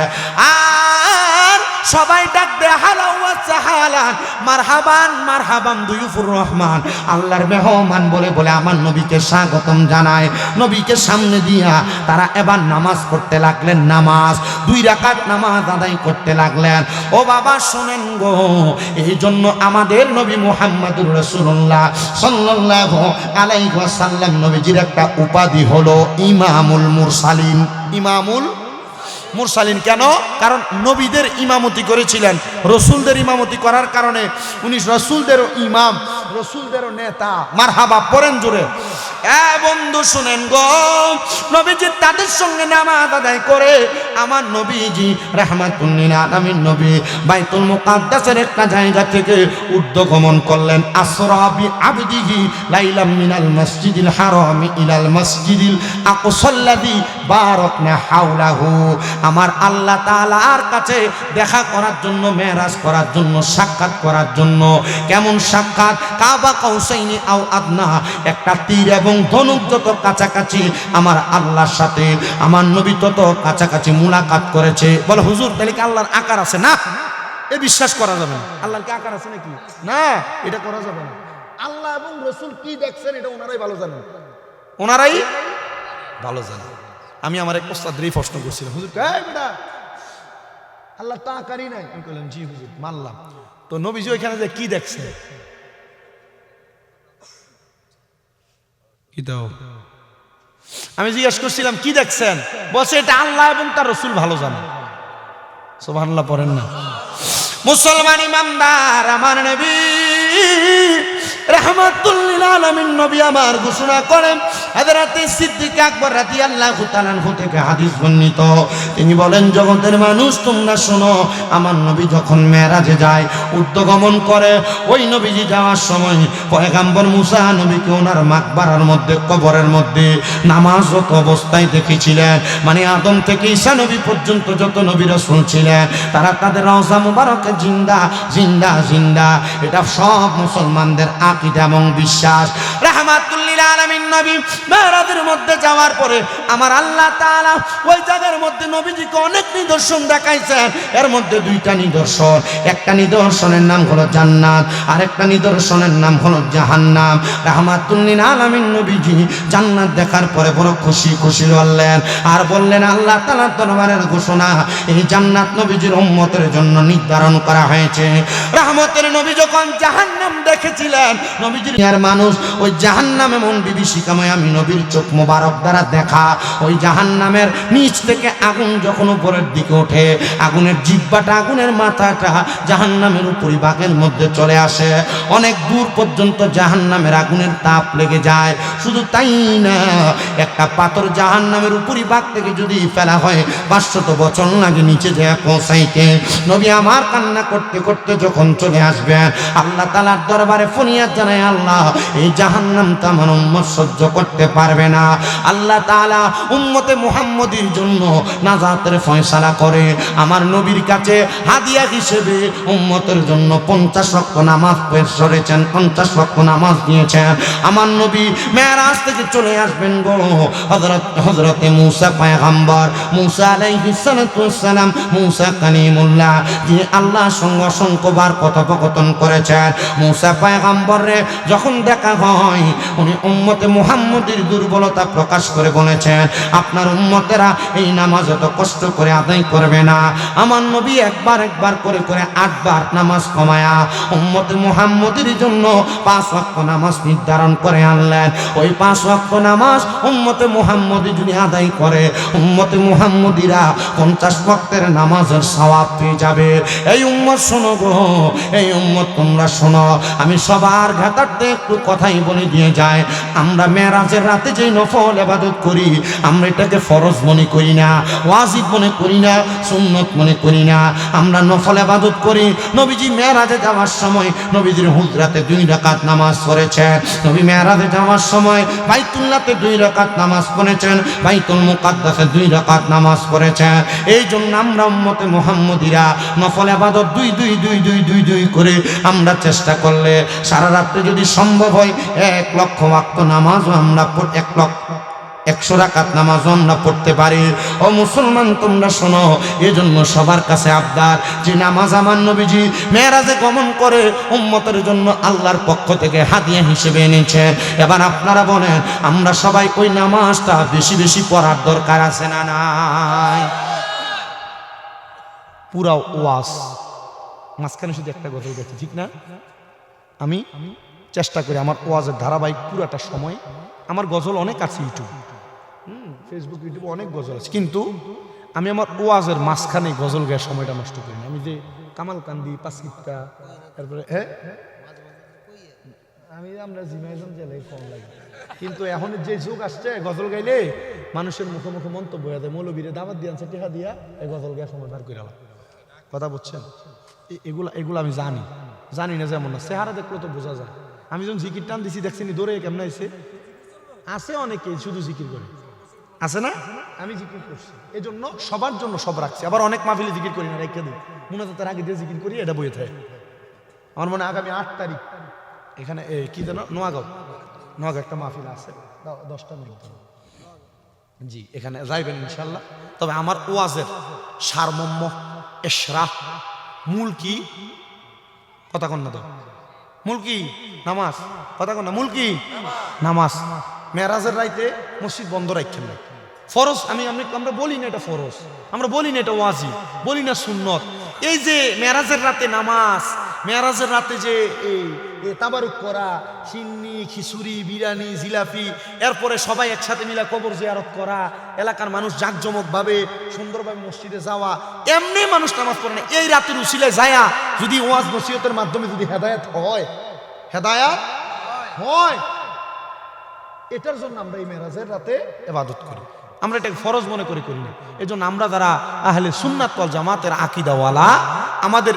আর সবাই ডাক দে হালাল ওয়া সাহালান, মারহাবান মারহাবান দুয়ুফুর রহমান, আল্লাহর মেহমান বলে বলে আমার নবীকে স্বাগতম জানায়। নবীকে সামনে দিয়া তারা এবার নামাজ পড়তে লাগলেন। নামাজ 2 রাকাত নামাজ আদায় করতে লাগলেন। ও বাবা শোনেন গো, এই জন্য আমাদের নবী মুহাম্মদুর রাসূলুল্লাহ সাল্লাল্লাহু আলাইহি ওয়াসাল্লাম নবীজির একটা উপাধি হলো ইমামুল মুরসালিন। ইমামুল মুরসালিন কেন? কারণ নবীদের ইমামতি করেছিলেন, রসুলদের ইমামতি করার কারণে উনি রসুলদেরও ইমাম, রসুলদেরও নেতা। মারহাবা পড়েন জোরে। বন্ধু শুনেন গো, নবীজি তাদের সঙ্গে নামাজ আদায় করে আমার নবীজি রাহমাতুল লিল আলামিন নবী বাইতুল মুকাদ্দাসের একটা জায়গা থেকে ঊর্ধ্বগমন করলেন। আসরা বি আবদিহি লাইলাম মিনাল মসজিদিল হারামি ইলাল মসজিদিল আকসাল্লাযী বারাকনা হাওলাহু। আমার আল্লাহ তাআলার কাছে দেখা করার জন্য, মেরাজ করার জন্য, সাক্ষাৎ করার জন্য। কেমন সাক্ষাৎ? কাবা কাউসাইনি আও আদনা, একটা তীর এবং ধনুক যত কাছাকাছি আমার আল্লাহর সাথে আমার নবী তত কাছাকাছি মুলাকাত করেছে। বলে হুজুর তাহলে কি আল্লাহর আকার আছে? না, এ বিশ্বাস করা যাবে না। আল্লাহর কি আকার আছে নাকি? না, এটা করা যাবে না। আল্লাহ এবং রাসূল কি দেখছেন এটা ওনারাই ভালো জানেন, ওনারাই ভালো জানেন। আমি আমার এক ওস্তাদরে প্রশ্ন করছিলাম, হুজুর এই বেটা আল্লাহ তো আকারই নাই। আমি বললাম জি হুজুর মানলাম। তো নবীজি ওইখানে যে কি দেখছে, কি দাও? আমি জিজ্ঞেস করছিলাম কি দেখছেন? বলছে এটা আল্লাহ এবং তার রাসূল ভালো জানে। সুবহানাল্লাহ পড়েন না? মুসলমান ইমানদার আমার নবী রাহমাতুল লিল আলামিন নবী আমার ঘোষণা করেন, হযরত সিদ্দিক আকবর রাদিয়াল্লাহু তাআলা আনহু থেকে হাদিস বর্ণিত, তিনি বলেন জগতের মানুষ তোমরা শোনো, আমার নবী যখন মেরাজে যায়, ঊর্ধ্বগমন করে, ওই নবীজি যাওয়ার সময় পয়গম্বর মুসা নবীকে ওনার মাকবারার মধ্যে, কবরের মধ্যে নামাজরত অবস্থায় দেখেছিলেন। মানে আদম থেকে ঈসা নবী পর্যন্ত যত নবী রাসূল ছিলেন তারা তাদের রওজা মুবারকে জিন্দা জিন্দা জিন্দা। এটা সব মুসলমানদের আকীদা এবং বিশ্বাস। রাহমাতুল লিল আলামিন নবী মেরাজের মধ্যে যাওয়ার পরে আমার আল্লাহ তাআলা ওই জায়গার মধ্যে নবীজিকে অনেক নিদর্শন দেখাইছেন। এর মধ্যে দুইটা নিদর্শন, একটা নিদর্শনের নাম হলো জান্নাত, আর একটা নিদর্শনের নাম হলো জাহান্নাম। রাহমাতুল লিল আলামিন নবীজি জান্নাত দেখার পরে বড় খুশি খুশি হলেন আর বললেন আল্লাহ তাআলার দরবারের ঘোষণা, এই জান্নাত নবীজির উম্মতের জন্য নির্ধারণ করা হয়েছে। রহমতের নবী যখন জাহান্নাম দেখেছিলেন, নবীজির মানুষ ওই জাহান্নাম এমন বিভীষিকাময় আমি নবীর চোখ মোবারক দ্বারা দেখা, ওই জাহান্নামের নিচ থেকে আগুন যখন উপরের দিকে ওঠে, আগুনের জিহ্বাটা, আগুনের মাথাটা জাহান্নামের উপরিভাগের মধ্যে চলে আসে, অনেক দূর পর্যন্ত জাহান্নামের আগুনের তাপ লেগে যায়। শুধু তাই না, একটা পাথর জাহান্নামের উপরিভাগ থেকে যদি ফেলা হয় 500 বছর লাগে নিচে যায় পৌঁছাইতে। নবী আমার কান্না করতে করতে যখন চলে আসবেন, আল্লাহ তাআলার দরবারে ফরিয়াদ জানায়, আল্লাহ এই জাহান্নামটা আমার উম্মত সহ্য করতে পারবে না। আল্লাহ তাআলা উম্মতে মুহাম্মদীর জন্য নাজাতের ফয়সালা করে আমার নবীর কাছে হাদিয়া হিসেবে উম্মতের জন্য 50 ওয়াক্ত নামাজ পেশ করেছেন, 50 ওয়াক্ত নামাজ দিয়েছেন। আমার নবী মেরাজ থেকে চলে আসবেন গো, হযরতে মুসা পয়গম্বর, মুসা আলাইহিস সালাতু ওয়াস সালাম, মুসা কালিমুল্লাহ, যিনি আল্লাহর সঙ্গে অসংখ্যবার কথোপকথন করেছেন। মুসা পয়গম্বরে যখন দেখা হয়, উনি উম্মতে মুহাম্মদীর দুর্বলতা প্রকাশ করে বলেছেন, আপনার উম্মতেরা এই নামাজ এত কষ্ট করে আদায় করবে না। আমার নবী একবার একবার করে করে 8 বার নামাজ কমায়া উম্মতে মুহাম্মদীর জন্য 5 ওয়াক্ত নামাজ নির্ধারণ করে আনলেন। ওই 5 ওয়াক্ত নামাজ উম্মতে মুহাম্মদী যদি আদায় করে, উম্মতে মুহাম্মদীরা 50 ওয়াক্তের নামাজের সওয়াব পেয়ে যাবে। এই উম্মত শোনো গো, এই উম্মত তোমরা শোনো, আমি সবার ঘাটাতে একটু কথাই বলে দিয়ে যায়। আমরা মেরাজের রাতে যে নফল ইবাদত করি, আমরা এটাকে ফরজ মনে করি না, ওয়াজিব মনে করি না, সুন্নত মনে করি না, আমরা নফল ইবাদত করি। নবীজি মেরাজে যাওয়ার সময় নবীজির হুজরাতে 2 রাকাত নামাজ পড়েছেন, নবী মেরাজে যাওয়ার সময় বাইতুল্লাহতে 2 রাকাত নামাজ পড়েছেন, বাইতুল মুকাদ্দাসে 2 রাকাত নামাজ পড়েছেন। এই জন্য আমরা উম্মতে মুহাম্মদীরা নফল ইবাদত 2 করে আমরা চেষ্টা করলে সারা রাত্রে যদি সম্ভব হয় 1 লক্ষ ওয়াক্ত নামাজও আমরা 100 রাকাত নামাজও আমরা পড়তে পারি। ও মুসলমান তোমরা শোনো, এজন্য সবার কাছে আবদার, যে নামাজ আমার নবীজি মেরাজে গমন করে উম্মতের জন্য আল্লাহর পক্ষ থেকে হাদিয়া হিসেবে এনেছেন। এবার আপনারা বলেন, আমরা সবাই ওই নামাজটা বেশি বেশি পড়ার দরকার আছে না নাই? পুরা ওয়াজ মাঝখানে শুধু একটা গজল গেছে, ঠিক না? আমি চেষ্টা করি আমার ওয়াজের ধারাবাহিক পুরাটা সময়, আমার গজল অনেক আছে, ফেসবুক ইউটিউবে অনেক গজল আছে, কিন্তু আমি আমার ওয়াজের মাঝখানে গজল গায়ে সময়টা নষ্ট করি না। আমি যে কামাল কান্দি, পাঁচকিপ্তা, তারপরে আমরা জিমাইজন জেলে ফোন লাগে, কিন্তু এখন যে যুগ আসছে গজল গাইলে মানুষের মুখে মুখে মন্তব্য হয়ে যায়, মৌলবীরে দাবাত দিয়ে আনছে টেহা দিয়া এই গজল গায়ে সময় পার করে কথা বুঝছেন। এগুলো আমি জানি না, যেমন না চেহারা দেখলে তো বোঝা যায়। আমি যখন জিকির টান দিছি দেখছি দৌড়ে কেমন আছে অনেকে শুধু জিকির করে, আছে না? আমি জিকির করছি, এই জন্য সবার জন্য সব রাখছি। আবার অনেক মাহফিলে জিকির করি না, রেখে দিই মুনাজাতের আগে দিয়ে জিকির করি, এটা বইয়ে থাকে। আমার মনে আগামী 8 তারিখ এখানে কি যেন নোয়াগাঁও একটা মাহফিল আছে 10টা মিনিট, জি এখানে যাইবেন ইনশাল্লাহ। তবে আমার ওয়াজের সারমর্ম ইশরাহ মূল কি কথা কন না, তো মূল কি নামাজ, কথা কন না, মূল কি নামাজ। মেরাজের রাইতে মসজিদ বন্ধ রাখেন না, ফরজ। আমরা বলি না এটা ফরজ, আমরা বলি না এটা ওয়াজিব, বলি না সুন্নত। এই যে মেরাজের রাতে নামাজ, মেরাজের রাতে যে এই তাবারুক করা, সিন্নি খিচুড়ি বিরিয়ানি জিলাপি, এরপরে সবাই একসাথে মিলা কবর জিয়ারত করা, এলাকার মানুষ জাঁকজমক ভাবে সুন্দরভাবে মসজিদে যাওয়া, এমনি মানুষ নামাজ পড়ে না। এই রাতের উসিলায় যায়া যদি ওয়াজ নসিহতের মাধ্যমে যদি হেদায়েত হয়, এটার জন্য আমরা এই মেরাজের রাতে ইবাদত করি, আমরা এটাকে ফরজ মনে করি না। এই জন্য আমরা যারা আহলে সুন্নাত ওয়াল জামাতের আকীদাওয়ালা, আমাদের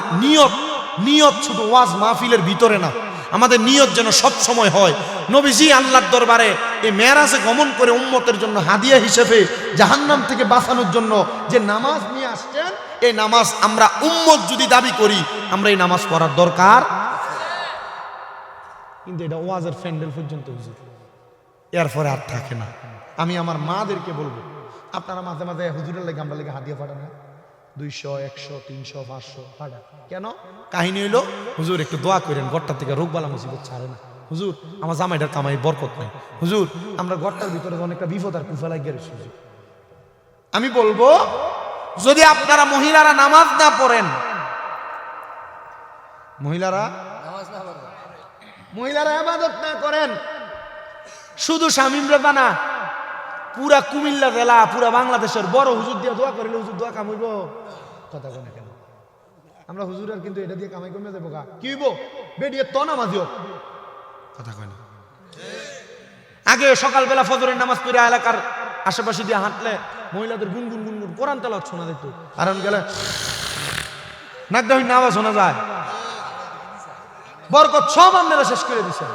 নিয়ত শুধু ওয়াজ মাহফিলের ভিতরে না, আমাদের নিয়ত যেন সব সময় হয় নবীজি আল্লাহর দরবারে এই মেরাজে গমন করে উম্মতের জন্য হাদিয়া হিসেবে জাহান্নাম থেকে বাঁচানোর জন্য যে নামাজ নিয়ে আসছেন, এই নামাজ আমরা উম্মত যদি দাবি করি, আমরা এই নামাজ পড়ার দরকার। কিন্তু এটা ওয়াজের প্যান্ডেল পর্যন্ত হুজুর, এরপরে আর থাকে না। আমি আমার মাদেরকে বলবো, আপনারা মাঝে মাঝে হুজুরের লেগে আমরা লেগে হাদিয়া পাঠান না, 200 100 300 500 পাঠা কেন? কাহিনী হইলো হুজুর একটু দোয়া করেন, ঘরটা থেকে রোগবালা মুসিবত ছাড়ে না, হুজুর আমার জামাইটার কামাই বরকত নাই, হুজুর আমরা ঘরটার ভিতরে অনেকটা বিপদ আর কুফা লাগিয়ে রয়েছে। আমি বলবো, যদি আপনারা মহিলারা নামাজ না পড়েন, মহিলারা ইবাদত না করেন, শুধু শামিমরা বানা, পুরা কুমিল্লা জেলা, পুরা বাংলাদেশের বড় হুজুর দিয়ে দোয়া করিলে হুজুর দোয়া কামাইব, কথা কয় না কেন? আমরা হুজুরের কিন্তু এটা দিয়ে কামাই কমে দেবো, কি হইব? বেডিয়ে তো নামাজি হোক, কথা কয় না। আগে সকালবেলা ফজরের নামাজ পড়ে এলাকার আশেপাশে দিয়ে হাঁটলে মহিলাদের গুনগুন গুনগুন কোরআন তেলাওয়াত শোনা যেত, আর গেলে নাক দাহিন আওয়াজ শোনা যায়, বরকত সব আপনারা শেষ করে দিচ্ছেন।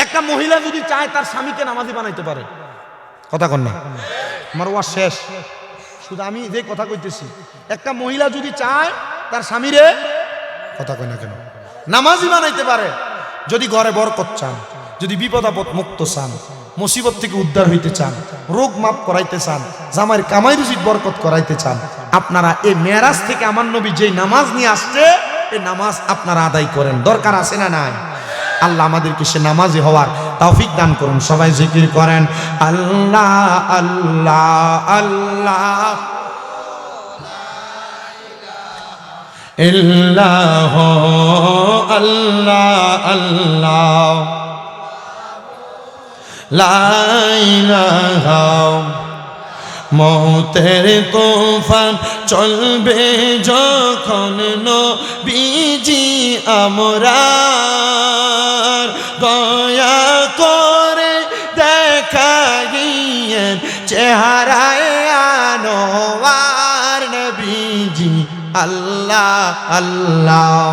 একটা মহিলা যদি চায় তার স্বামীকে নামাজি বানাইতে পারে, কথা কন না, আমার ওয়াজ শেষ। শুধু আমি যে কথা কইতেছি, একটা মহিলা যদি চায় তার স্বামীরে, কথা কয় না কেন, নামাজি বানাইতে পারে, যদি ঘরে বরকত চান, যদি বিপদ আপদ মুক্ত চান, মুসিবত থেকে উদ্ধার হইতে চান, রোগ মাপ করাইতে চান, জামাইয়ের কামাই রুজির বরকত করাইতে চান, আপনারা এই মেরাজ থেকে আমার নবী যেই নামাজ নিয়ে আসছে, এই নামাজ আপনারা আদায় করেন। দরকার আছে না নাই? আল্লাহ আমাদেরকে সে নামাজি হওয়ার তৌফিক দান করুন। সবাই জিকির করেন, আল্লাহ আল্লাহ আল্লাহ ইল্লাহ আল্লাহ আল্লাহ লা ইলাহা। মৌতের তুফান চলবে যখন নবীজি আমরার, দয়া করে দেখাইয়েন চেহারায় আনোয়ার নবীজি আল্লাহ আল্লাহ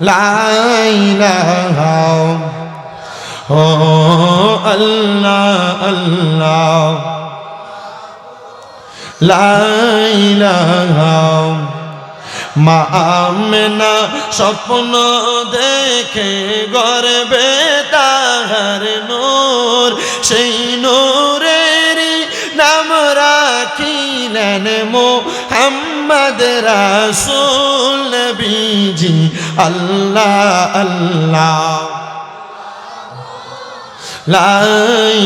লা ইলাহা ও আল্লাহ আল্লাহ লা ইলাহা। মা আমেনা স্বপ্ন দেখে গর্বে তাহার নূর, সেই নূরেরই নাম রাখিলেন মুহাম্মদ রাসূল নবীজি আল্লাহ আল্লাহ লা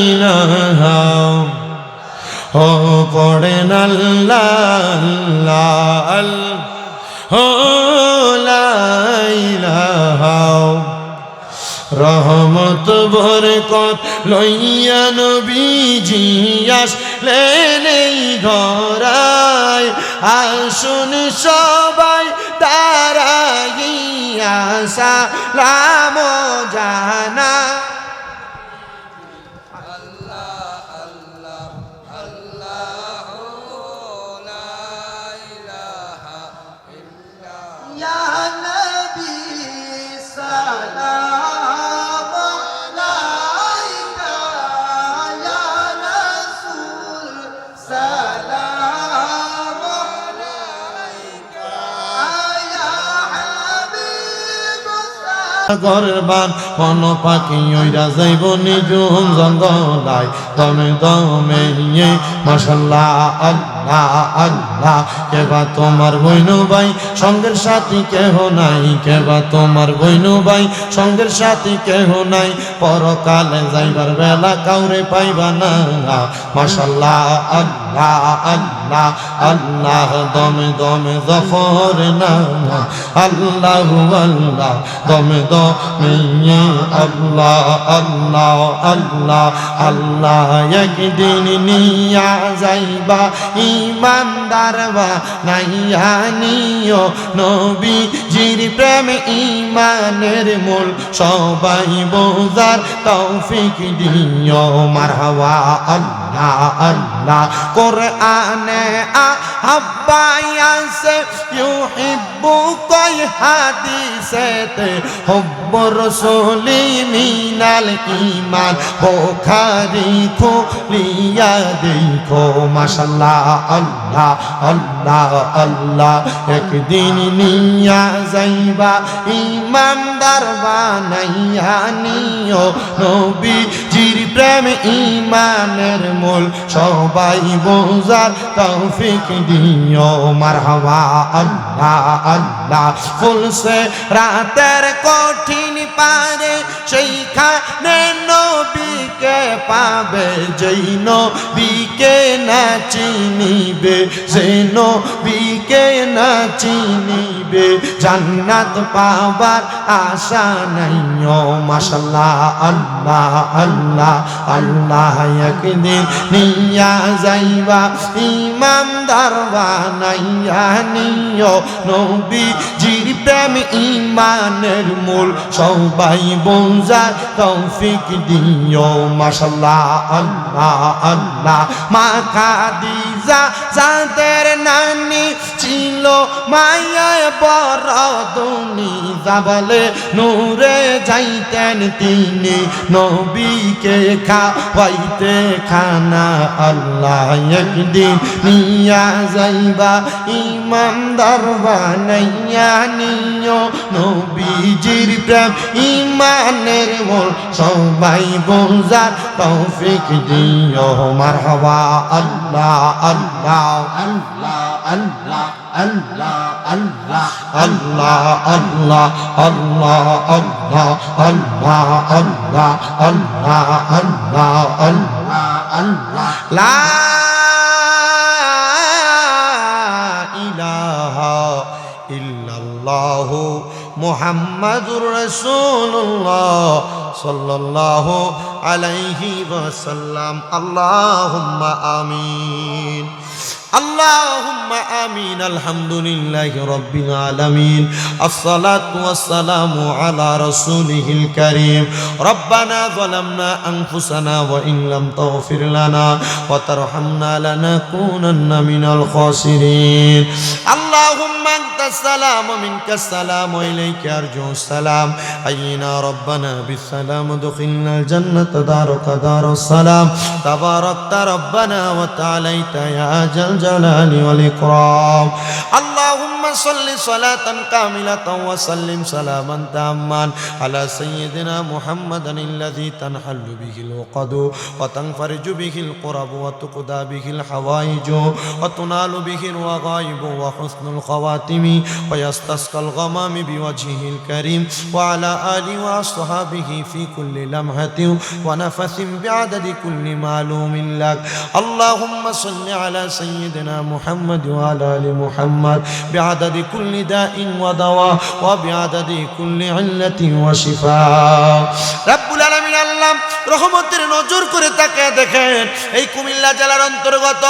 ইলাহা। ও পড়েন আল্লাহ আল্লাহ ও লা ইলাহা। রহমত বরকত লইয়া নবীজি আসলেন এই ধরায়, আসুন সবাই দাঁড়াইয়া সালাম জানা ঘরের বান কোন পাখি ওইরা যাইব নিজুম জঙ্গলায় দমে দমে মাশাআল্লাহ আল্লাহ আল্লাহ কেবা তোমার বইনু ভাই সঙ্গের সাথী কেহ নাই কেবা তোমার বইনু ভাই সঙ্গের সাথী কেহ নাই পরকালে যাইবার বেলা কাউরে পাইবা না মাশাআল্লাহ আল্লাহ আল্লাহ আল্লাহ দমে দমে জফর না আল্লাহ আল্লাহ দমে দমে আল্লাহ আল্লাহ আল্লাহ আল্লাহ একদিন নিয়া যাইবা ইমানদার বানাইয়া নিও নবীজির প্রেম ঈমানের মূল সবাই বোঝার তৌফিক দিও মারহাবা আল্লাহ আল্লাহ কোরআনে আহ্বান আছে ইউহিব্বুকাই হাদিসেতে হুব্বুর রাসূলি মিনাল ঈমান বুখারী খুলিয়া দেখো মাশাআল্লাহ আল্লাহ আল্লাহ আল্লাহ একদিন নিয়া যাইবা ইমানদার বানাইয়া নিও নবীজির প্রেম ঈমানের মূল সবাই বোঝার তৌফিক দিও মারহাবা আল্লাহ আল্লাহ ফুলসে রাতের কঠিন পারে সেইখানে নবীকে পাবে যেই নবীকে না চিনিবে সে নবীকে না চিনিবে জান্নাত পাবার আশা নাই ও মাশাআল্লাহ আল্লাহ আল্লাহ আল্লাহ একদিন নিয়া যাইবা ইমানদার বানাইয়া নিও নবীজির প্রেম ঈমানের মূল সবাই বোঝার তৌফিক দিও মাশাআল্লাহ আল্লাহ আল্লাহ মা খাদিজা যাদের নানি ছিল মায়ায় বড় ধনী যাবলে নূরে যাইতেন তিনি নবীকে খাওয়াইতে খানা আল্লাহ একদিন নিয়া যাইবা ইমানদার বানাইয়া নিও নবীজির প্রেম ঈমানের মূল সবাই বোঝার তৌফিক দিও মারহাবা আল্লাহ আল্লাহ আল্লাহ আল্লাহ আল্লাহ আল্লাহ আল্লাহ আল্লাহ আল্লাহ আল্লাহ আল্লাহ আল্লাহ আল্লাহ আল্লাহ আল্লাহ আল্লাহ লা ইলাহা ইল্লাল্লাহু মুহাম্মাদুর রাসূলুল্লাহ সাল্লাল্লাহু আলাইহি ওয়াসাল্লাম আল্লাহুম্মা আমিন اللهم آمين الحمد لله رب العالمين الصلاة والسلام على رسوله الكريم ربنا ظلمنا أنفسنا وإن لم تغفر لنا وترحمنا لنكونن من الخاسرين اللهم أنت السلام ومنك السلام وإليك أرجو السلام حينا ربنا بالسلام ادخلنا الجنة دارك دار السلام تباركت ربنا وتعاليت يا الجلال والإكرام اللهم صل صلاة كاملة وسلم سلاما تاما على سيدنا محمد الذي تنحل به العقد وتنفرج به القرب وتقضى به الحوائج وتنال به الرغائب وحسن الخواتم ويستسقى الغمام بوجهه الكريم وعلى آله وأصحابه في كل لمحة ونفس بعدد كل معلوم لك اللهم صل على سيدنا محمد وعلى آل محمد بعدد كل داء ودواء وبعدد كل علة وشفاء رب العالمين الله رحمتنا নজর করে তাকিয়ে দেখেন এই কুমিল্লা জেলার অন্তর্গত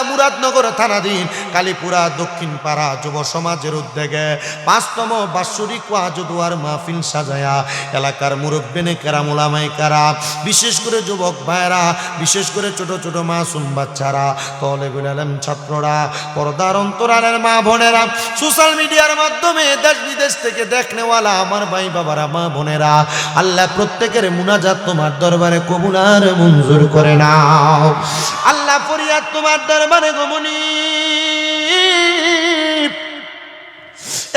মুরাদনগর থানাধীন কালীপুরা দক্ষিণ পাড়া যুব সমাজের উদ্যোগে ৫তম বাৎসরিক ওয়াজ ও দুয়ার মাহফিল সাজায়া এলাকার মুরব্বিনে কেরাম উলামায়ে কেরাম, বিশেষ করে যুবক ভাইরা, বিশেষ করে ছোট ছোট মাসুম বাচ্চারা, তালেবুল ইলম ছাত্ররা, পর্দার অন্তরালের মা বোনেরা, সোশ্যাল মিডিয়ার মাধ্যমে দেশ বিদেশ থেকে দেখনেওয়ালা আমার ভাই বাবারা, মা বোনেরা, আল্লাহ প্রত্যেকের মুনাজাত তোমার দরবারে কবুল আর মঞ্জুর করে নাও। আল্লাহ ফরিয়াদ তোমার দরবারে গমনি।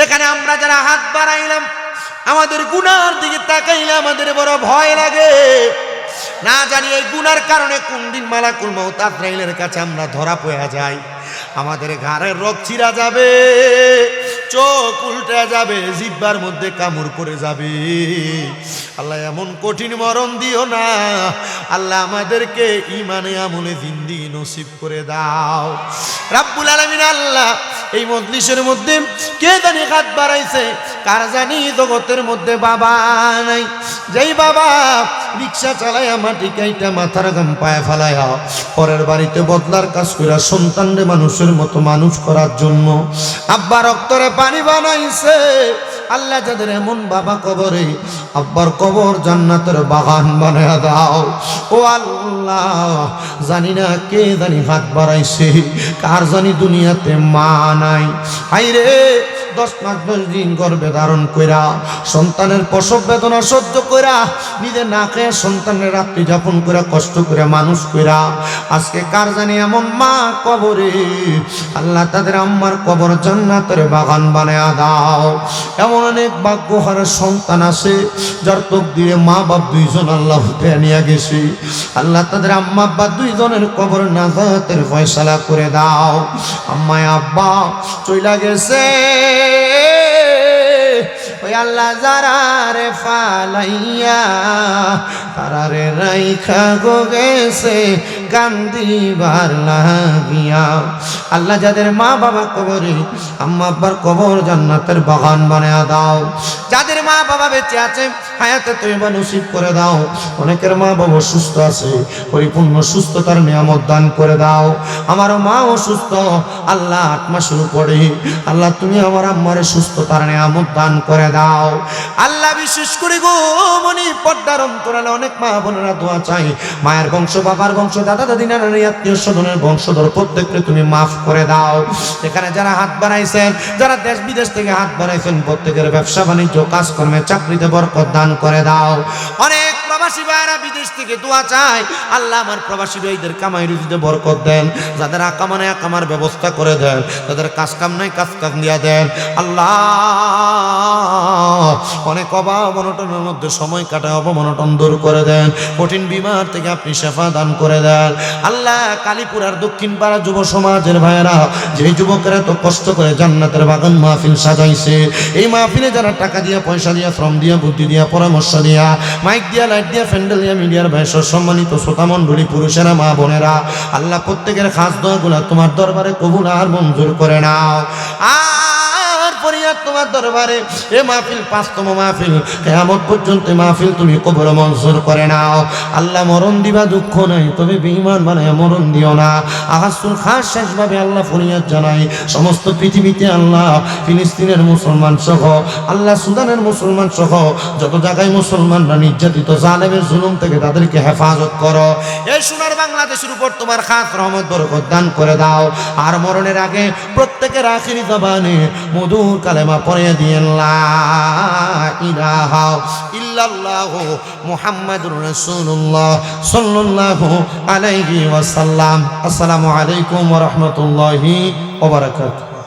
এখানে আমরা যারা হাত বাড়াইলাম, আমাদের গুনার দিকে তাকাইলে আমাদের বড় ভয় লাগে। না জানি এই গুনার কারণে কোন দিন মালাকুল মউত আজরাইলের কাছে আমরা ধরা পড়ে যাই, আমাদের ঘাড়ের রগ চিরা যাবে, চোখ উল্টে যাবে, জিহ্বার মধ্যে কামড় পড়ে যাবে। আল্লাহ এমন কঠিন মরণ দিও না, আল্লাহ আমাদেরকে ইমানে আমলে জিন্দেগি নসিব করে দাও রাব্বুল আলামিন। আল্লাহ এই মজলিসের মধ্যে কে জানি হাত বাড়াইছে, কার জানি জগতের মধ্যে বাবা নাই, যেই বাবা রিক্সা চালায় মাটি কাইটা মাথার গাম পায়ে ফেলায়া পরের বাড়িতে বদলার কাজ করে সন্তানরে মানুষের মতো মানুষ করার জন্য আব্বার রক্তরে পানি বানাইছে। আল্লাহ যাদের এমন বাবা কবরে, আব্বার কবর জান্নাতের বাগান বানায়া দাও। ও আল্লাহ, জানি না কে জানি হাত বাড়াইছে, কার জানি দুনিয়াতে মা নাই। হাইরে 10 মাস 10 দিন গর্ভে ধারণ কইরা সন্তানের প্রসব বেদনা সহ্য কইরা নিজে না খেয়ে সন্তানের রাত্রি যাপন করে কষ্ট করে মানুষ কইরা আজকে কার জানি এমন মা কবরে, আল্লাহ তাদের আম্মার কবর জান্নাতের বাগান বানায়া দাও। এমন অনেক ভাগ্যহারা সন্তান আছে যার তকদিরে মা বাপ দুইজন আল্লাহ উঠে নিয়ে গেছে, আল্লাহ তাদের আম্মা আব্বা দুইজনের কবর নাজাতের ফয়সালা করে দাও। আম্মা আব্বা চইলা গেছে, ওই আল্লাহ যারারে ফালাইয়া তারারে রাইখা গো গেছে কান্দিবার লাগিয়া। আল্লাহ যাদের মা বাবা কবরে, আম্মা আব্বার কবর জান্নাতের বাগান বানায়া দাও। যাদের মা বাবা বেঁচে আছে হায়াতে তয়্যিবা নসিব করে দাও। অনেকের মা বাবা সুস্থ আছে, পরিপূর্ণ সুস্থতার নিয়ামত দান করে দাও। আমার মা অসুস্থ, আল্লাহ 8 মাসের উপরে, আল্লাহ তুমি আমার আম্মারে সুস্থতার নিয়ামত দান করে দাও। আল্লাহ বিশেষ করে গো মনি পর্দার অন্তরালে অনেক মা বোনেরা দোয়া চাই, মায়ের বংশ, বাবার বংশ, দাদা দাদি নানার আত্মীয় স্বজনের বংশধর প্রত্যেককে তুমি মাফ করে দাও। এখানে যারা হাত বাড়াইছেন, যারা দেশ বিদেশ থেকে হাত বাড়াইছেন, প্রত্যেকের ব্যবসা বাণিজ্য কাজকর্মে চাকরিতে বরকত দান করে দাও। অনেক প্রবাসী ভাইরা বিদেশ থেকে দোয়া চায়, আল্লাহ আমার প্রবাসী ভাইদের কামাই রুজিতে বরকত দেন, যাদের আকামানে আকামার ব্যবস্থা করে দেন, যাদের কাজ কাম নাই কাজ কাম দিয়া দেন। আল্লাহ অনেক অভাব অনটনের মধ্যে সময় কাটায়, অবমনটন দূর করে দেন, কঠিন বিমার থেকে আপনি শেফা দান করে দেন। আল্লাহ কালীপুরার দক্ষিণ পাড়া যুব সমাজের ভাইয়েরা, যে যুবকেরা তো কষ্ট করে জান্নাতের বাগান মাহফিল সাজাইছে, এই মাহফিলে যারা টাকা দিয়া, পয়সা দিয়া, শ্রম দিয়া, বুদ্ধি দিয়া, পরামর্শ দিয়া, মাইক দিয়া, লাইট দিয়া, ফ্যান্ডেল দিয়া, মিডিয়ার ভাই সম্মানিত শ্রোতা মণ্ডলী, পুরুষেরা, মা বোনেরা, আল্লাহ প্রত্যেকের খাস দোয়াগুলা তোমার দরবারে কবুল আর মঞ্জুর করে নাও। ফরিয়াদ তোমার দরবারে এ মাহফিল 5তম মাহফিল, কিয়ামত পর্যন্ত মাহফিল তুমি কবুল মঞ্জুর করে নাও। আল্লাহ মরণ দিবা দুঃখ নাই, তবে বেঈমান বানায় মরণ দিও না। আহাসুল খাস শেষভাবে আল্লাহ ফরিয়াদ জানাই সমস্ত পৃথিবীতে, আল্লাহ ফিলিস্তিনের মুসলমান সহ, আল্লাহ সুদানের মুসলমান সহ যত জায়গায় মুসলমানরা নির্যাতিত, জালেমের জুলুম থেকে তাদেরকে হেফাজত করো। এই সোনার বাংলাদেশের উপর তোমার খাস রহমত বরকত দান করে দাও। আর মরণের আগে প্রত্যেকের আখিরি জবানে মধুর কালেমা পড়ে দিয়ে লা ইলাহা ইল্লাল্লাহু মুহাম্মাদুর রাসূলুল্লাহ সাল্লাল্লাহু আলাইহি ওয়াসাল্লাম। আসসালামু আলাইকুম ওয়া রাহমাতুল্লাহি ওয়া বারাকাতুহু।